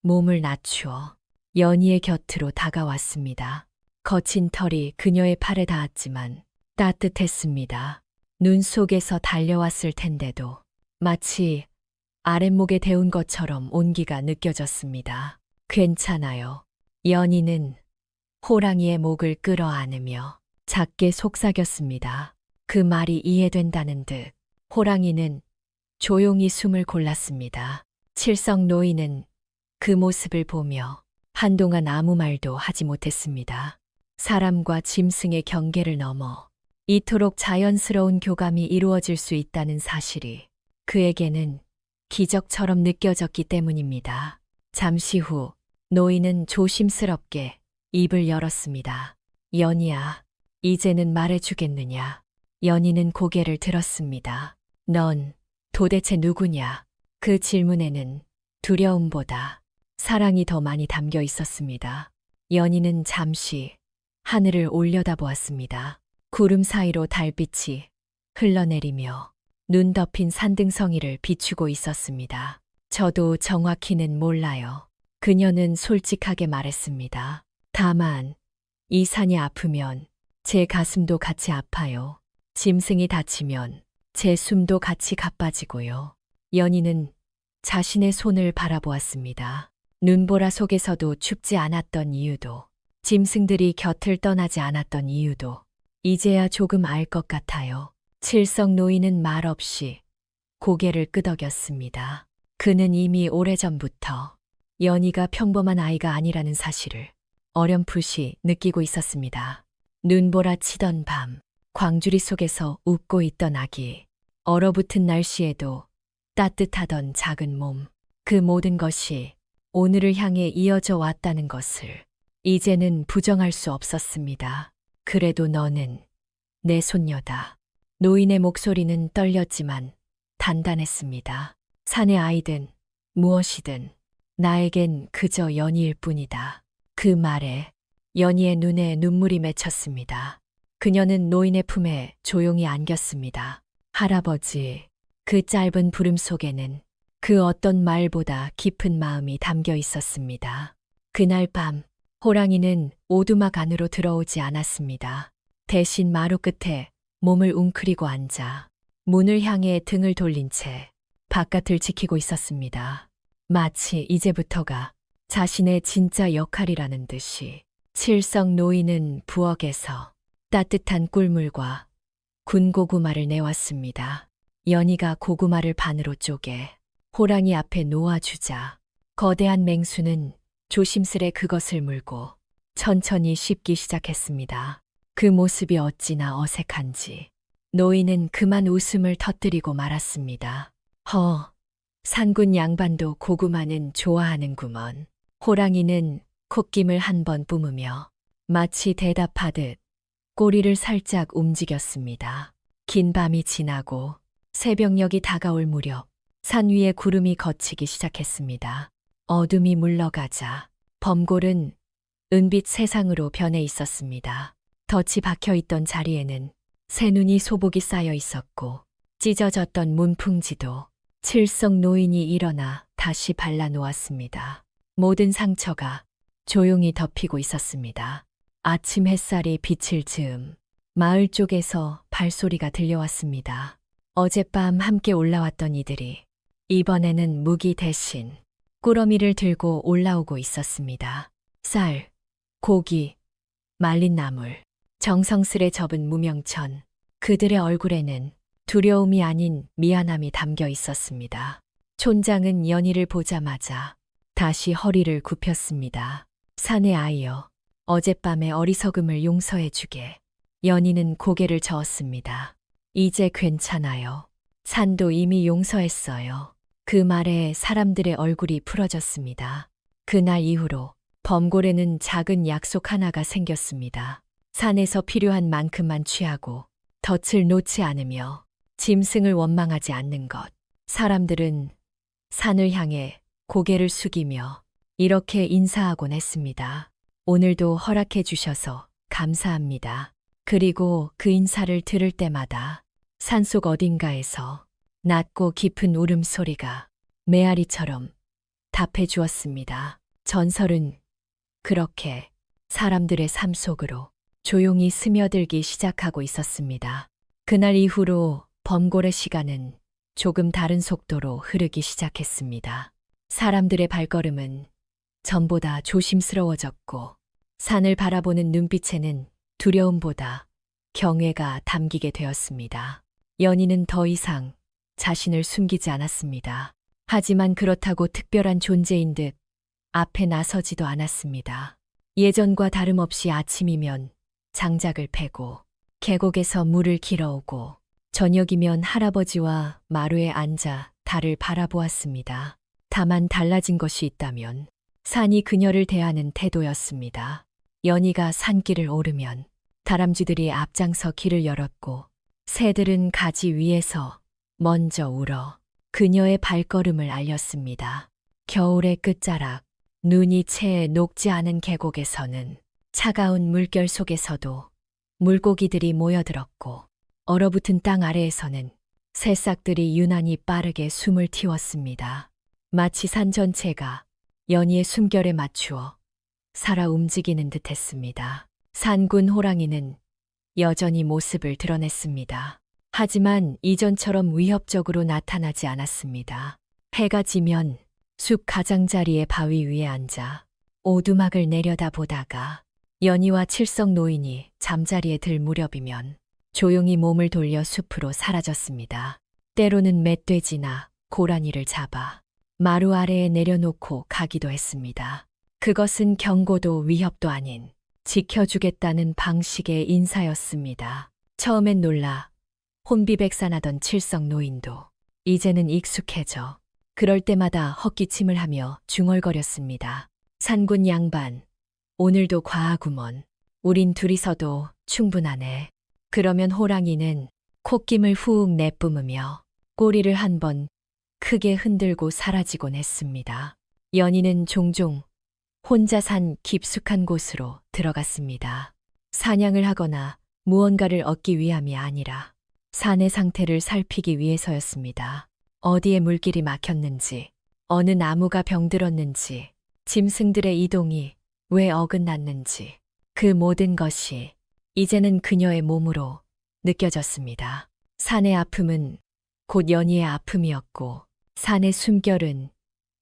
몸을 낮추어 연희의 곁으로 다가왔습니다. 거친 털이 그녀의 팔에 닿았지만 따뜻했습니다. 눈 속에서 달려왔을 텐데도 마치 아랫목에 데운 것처럼 온기가 느껴졌습니다. 괜찮아요. 연희는 호랑이의 목을 끌어안으며 작게 속삭였습니다. 그 말이 이해된다는 듯 호랑이는 조용히 숨을 골랐습니다. 칠성 노인은 그 모습을 보며 한동안 아무 말도 하지 못했습니다. 사람과 짐승의 경계를 넘어 이토록 자연스러운 교감이 이루어질 수 있다는 사실이 그에게는 기적처럼 느껴졌기 때문입니다. 잠시 후 노인은 조심스럽게 입을 열었습니다. 연희야, 이제는 말해주겠느냐? 연희는 고개를 들었습니다. 넌 도대체 누구냐? 그 질문에는 두려움보다 사랑이 더 많이 담겨 있었습니다. 연희는 잠시 하늘을 올려다보았습니다. 구름 사이로 달빛이 흘러내리며 눈 덮인 산등성이를 비추고 있었습니다. 저도 정확히는 몰라요. 그녀는 솔직하게 말했습니다. 다만 이 산이 아프면 제 가슴도 같이 아파요. 짐승이 다치면 제 숨도 같이 가빠지고요. 연희는 자신의 손을 바라보았습니다. 눈보라 속에서도 춥지 않았던 이유도, 짐승들이 곁을 떠나지 않았던 이유도 이제야 조금 알 것 같아요. 칠성 노인은 말없이 고개를 끄덕였습니다. 그는 이미 오래전부터 연희가 평범한 아이가 아니라는 사실을 어렴풋이 느끼고 있었습니다. 눈보라 치던 밤, 광주리 속에서 웃고 있던 아기, 얼어붙은 날씨에도 따뜻하던 작은 몸, 그 모든 것이 오늘을 향해 이어져 왔다는 것을 이제는 부정할 수 없었습니다. 그래도 너는 내 손녀다. 노인의 목소리는 떨렸지만 단단했습니다. 산의 아이든 무엇이든 나에겐 그저 연희일 뿐이다. 그 말에 연희의 눈에 눈물이 맺혔습니다. 그녀는 노인의 품에 조용히 안겼습니다. 할아버지, 그 짧은 부름 속에는 그 어떤 말보다 깊은 마음이 담겨 있었습니다. 그날 밤 호랑이는 오두막 안으로 들어오지 않았습니다. 대신 마루 끝에 몸을 웅크리고 앉아 문을 향해 등을 돌린 채 바깥을 지키고 있었습니다. 마치 이제부터가 자신의 진짜 역할이라는 듯이 칠성 노인은 부엌에서 따뜻한 꿀물과 군 고구마를 내왔습니다. 연희가 고구마를 반으로 쪼개 호랑이 앞에 놓아주자 거대한 맹수는 조심스레 그것을 물고 천천히 씹기 시작했습니다. 그 모습이 어찌나 어색한지 노인은 그만 웃음을 터뜨리고 말았습니다. 산군 양반도 고구마는 좋아하는구먼. 호랑이는 콧김을 한 번 뿜으며 마치 대답하듯 꼬리를 살짝 움직였습니다. 긴 밤이 지나고 새벽녘이 다가올 무렵 산 위에 구름이 걷히기 시작했습니다. 어둠이 물러가자 범골은 은빛 세상으로 변해 있었습니다. 덫이 박혀 있던 자리에는 새눈이 소복이 쌓여 있었고 찢어졌던 문풍지도 칠성 노인이 일어나 다시 발라놓았습니다. 모든 상처가 조용히 덮이고 있었습니다. 아침 햇살이 빛을 즈음 마을 쪽에서 발소리가 들려왔습니다. 어젯밤 함께 올라왔던 이들이 이번에는 무기 대신 꾸러미를 들고 올라오고 있었습니다. 쌀, 고기, 말린 나물, 정성스레 접은 무명천. 그들의 얼굴에는 두려움이 아닌 미안함이 담겨 있었습니다. 촌장은 연희를 보자마자 다시 허리를 굽혔습니다. 사내 아이여, 어젯밤의 어리석음을 용서해주게. 연희는 고개를 저었습니다. 이제 괜찮아요. 산도 이미 용서했어요. 그 말에 사람들의 얼굴이 풀어졌습니다. 그날 이후로 범골에는 작은 약속 하나가 생겼습니다. 산에서 필요한 만큼만 취하고 덫을 놓지 않으며 짐승을 원망하지 않는 것. 사람들은 산을 향해 고개를 숙이며 이렇게 인사하곤 했습니다. 오늘도 허락해 주셔서 감사합니다. 그리고 그 인사를 들을 때마다 산속 어딘가에서 낮고 깊은 울음소리가 메아리처럼 답해 주었습니다. 전설은 그렇게 사람들의 삶 속으로 조용히 스며들기 시작하고 있었습니다. 그날 이후로 범골의 시간은 조금 다른 속도로 흐르기 시작했습니다. 사람들의 발걸음은 전보다 조심스러워졌고 산을 바라보는 눈빛에는 두려움보다 경외가 담기게 되었습니다. 연희는 더 이상 자신을 숨기지 않았습니다. 하지만 그렇다고 특별한 존재인 듯 앞에 나서지도 않았습니다. 예전과 다름없이 아침이면 장작을 패고 계곡에서 물을 길어오고 저녁이면 할아버지와 마루에 앉아 달을 바라보았습니다. 다만 달라진 것이 있다면 산이 그녀를 대하는 태도였습니다. 연희가 산길을 오르면 다람쥐들이 앞장서 길을 열었고 새들은 가지 위에서 먼저 울어 그녀의 발걸음을 알렸습니다. 겨울의 끝자락, 눈이 채 녹지 않은 계곡에서는 차가운 물결 속에서도 물고기들이 모여들었고 얼어붙은 땅 아래에서는 새싹들이 유난히 빠르게 숨을 틔웠습니다. 마치 산 전체가 연희의 숨결에 맞추어 살아 움직이는 듯했습니다. 산군 호랑이는 여전히 모습을 드러냈습니다. 하지만 이전처럼 위협적으로 나타나지 않았습니다. 해가 지면 숲 가장자리의 바위 위에 앉아 오두막을 내려다보다가 연희와 칠성 노인이 잠자리에 들 무렵이면 조용히 몸을 돌려 숲으로 사라졌습니다. 때로는 멧돼지나 고라니를 잡아 마루 아래에 내려놓고 가기도 했습니다. 그것은 경고도 위협도 아닌 지켜주겠다는 방식의 인사였습니다. 처음엔 놀라 혼비백산하던 칠성 노인도 이제는 익숙해져 그럴 때마다 헛기침을 하며 중얼거렸습니다. 산군 양반, 오늘도 과하구먼. 우린 둘이서도 충분하네. 그러면 호랑이는 콧김을 후욱 내뿜으며 꼬리를 한번 크게 흔들고 사라지곤 했습니다. 연희는 종종 혼자 산 깊숙한 곳으로 들어갔습니다. 사냥을 하거나 무언가를 얻기 위함이 아니라 산의 상태를 살피기 위해서였습니다. 어디에 물길이 막혔는지, 어느 나무가 병들었는지, 짐승들의 이동이 왜 어긋났는지 그 모든 것이 이제는 그녀의 몸으로 느껴졌습니다. 산의 아픔은 곧 연희의 아픔이었고 산의 숨결은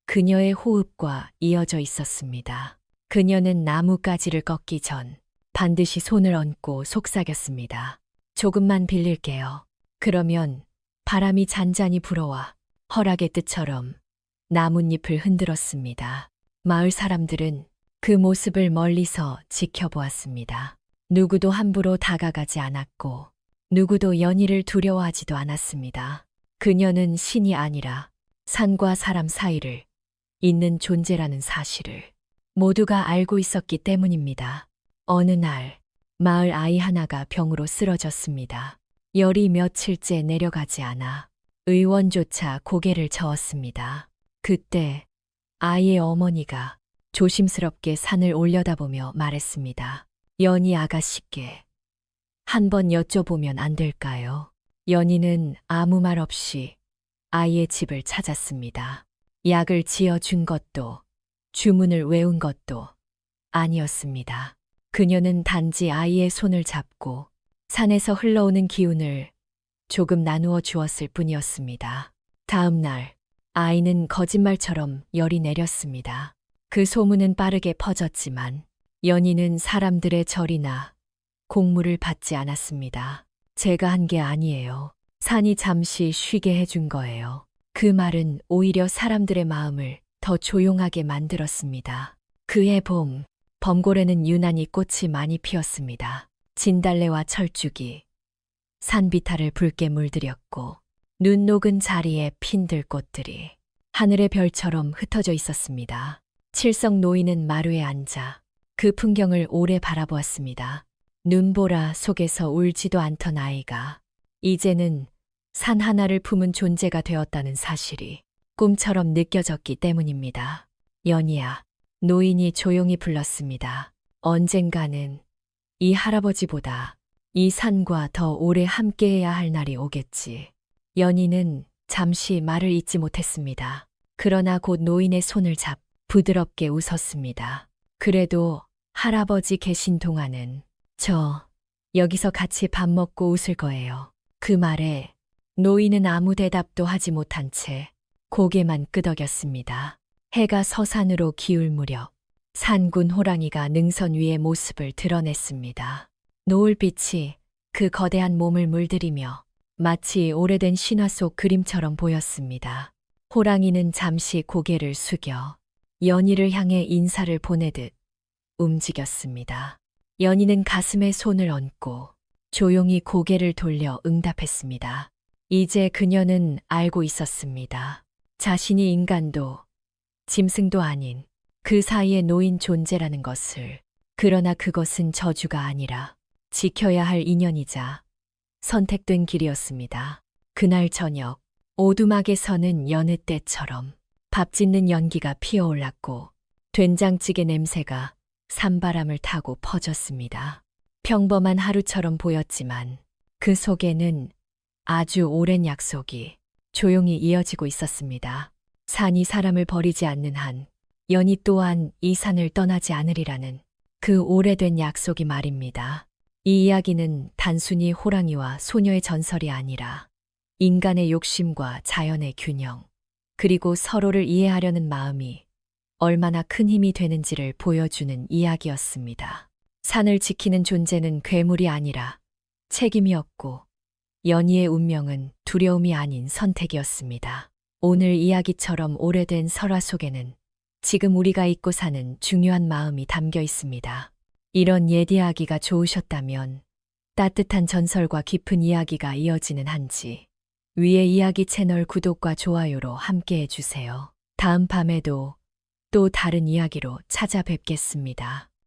그녀의 호흡과 이어져 있었습니다. 그녀는 나뭇가지를 꺾기 전 반드시 손을 얹고 속삭였습니다. 조금만 빌릴게요. 그러면 바람이 잔잔히 불어와 허락의 뜻처럼 나뭇잎을 흔들었습니다. 마을 사람들은 그 모습을 멀리서 지켜보았습니다. 누구도 함부로 다가가지 않았고 누구도 연희를 두려워하지도 않았습니다. 그녀는 신이 아니라 산과 사람 사이를 잇는 존재라는 사실을 모두가 알고 있었기 때문입니다. 어느 날 마을 아이 하나가 병으로 쓰러졌습니다. 열이 며칠째 내려가지 않아 의원조차 고개를 저었습니다. 그때 아이의 어머니가 조심스럽게 산을 올려다보며 말했습니다. 연희 아가씨께 한번 여쭤보면 안 될까요? 연희는 아무 말 없이 아이의 집을 찾았습니다. 약을 지어준 것도 주문을 외운 것도 아니었습니다. 그녀는 단지 아이의 손을 잡고 산에서 흘러오는 기운을 조금 나누어 주었을 뿐이었습니다. 다음 날 아이는 거짓말처럼 열이 내렸습니다. 그 소문은 빠르게 퍼졌지만 연희는 사람들의 절이나 공물을 받지 않았습니다. 제가 한 게 아니에요. 산이 잠시 쉬게 해준 거예요. 그 말은 오히려 사람들의 마음을 더 조용하게 만들었습니다. 그해 봄, 범고래는 유난히 꽃이 많이 피었습니다. 진달래와 철쭉이 산비탈을 붉게 물들였고 눈 녹은 자리에 핀 들꽃들이 하늘의 별처럼 흩어져 있었습니다. 칠성 노인은 마루에 앉아 그 풍경을 오래 바라보았습니다. 눈보라 속에서 울지도 않던 아이가 이제는 산 하나를 품은 존재가 되었다는 사실이 꿈처럼 느껴졌기 때문입니다. 연희야, 노인이 조용히 불렀습니다. 언젠가는 이 할아버지보다 이 산과 더 오래 함께해야 할 날이 오겠지. 연희는 잠시 말을 잇지 못했습니다. 그러나 곧 노인의 손을 잡 부드럽게 웃었습니다. 그래도 할아버지 계신 동안은 저 여기서 같이 밥 먹고 웃을 거예요. 그 말에 노인은 아무 대답도 하지 못한 채 고개만 끄덕였습니다. 해가 서산으로 기울 무렵 산군 호랑이가 능선 위의 모습을 드러냈습니다. 노을빛이 그 거대한 몸을 물들이며 마치 오래된 신화 속 그림처럼 보였습니다. 호랑이는 잠시 고개를 숙여 연희를 향해 인사를 보내듯 움직였습니다. 연희는 가슴에 손을 얹고 조용히 고개를 돌려 응답했습니다. 이제 그녀는 알고 있었습니다. 자신이 인간도 짐승도 아닌 그 사이에 놓인 존재라는 것을. 그러나 그것은 저주가 아니라 지켜야 할 인연이자 선택된 길이었습니다. 그날 저녁 오두막에서는 여느 때처럼 밥 짓는 연기가 피어올랐고 된장찌개 냄새가 산바람을 타고 퍼졌습니다. 평범한 하루처럼 보였지만 그 속에는 아주 오랜 약속이 조용히 이어지고 있었습니다. 산이 사람을 버리지 않는 한 연희 또한 이 산을 떠나지 않으리라는 그 오래된 약속이 말입니다. 이 이야기는 단순히 호랑이와 소녀의 전설이 아니라 인간의 욕심과 자연의 균형, 그리고 서로를 이해하려는 마음이 얼마나 큰 힘이 되는지를 보여주는 이야기였습니다. 산을 지키는 존재는 괴물이 아니라 책임이었고 연희의 운명은 두려움이 아닌 선택이었습니다. 오늘 이야기처럼 오래된 설화 속에는 지금 우리가 잊고 사는 중요한 마음이 담겨 있습니다. 이런 옛 이야기가 좋으셨다면 따뜻한 전설과 깊은 이야기가 이어지는 한지 위의 이야기 채널 구독과 좋아요로 함께해 주세요. 다음 밤에도 또 다른 이야기로 찾아뵙겠습니다.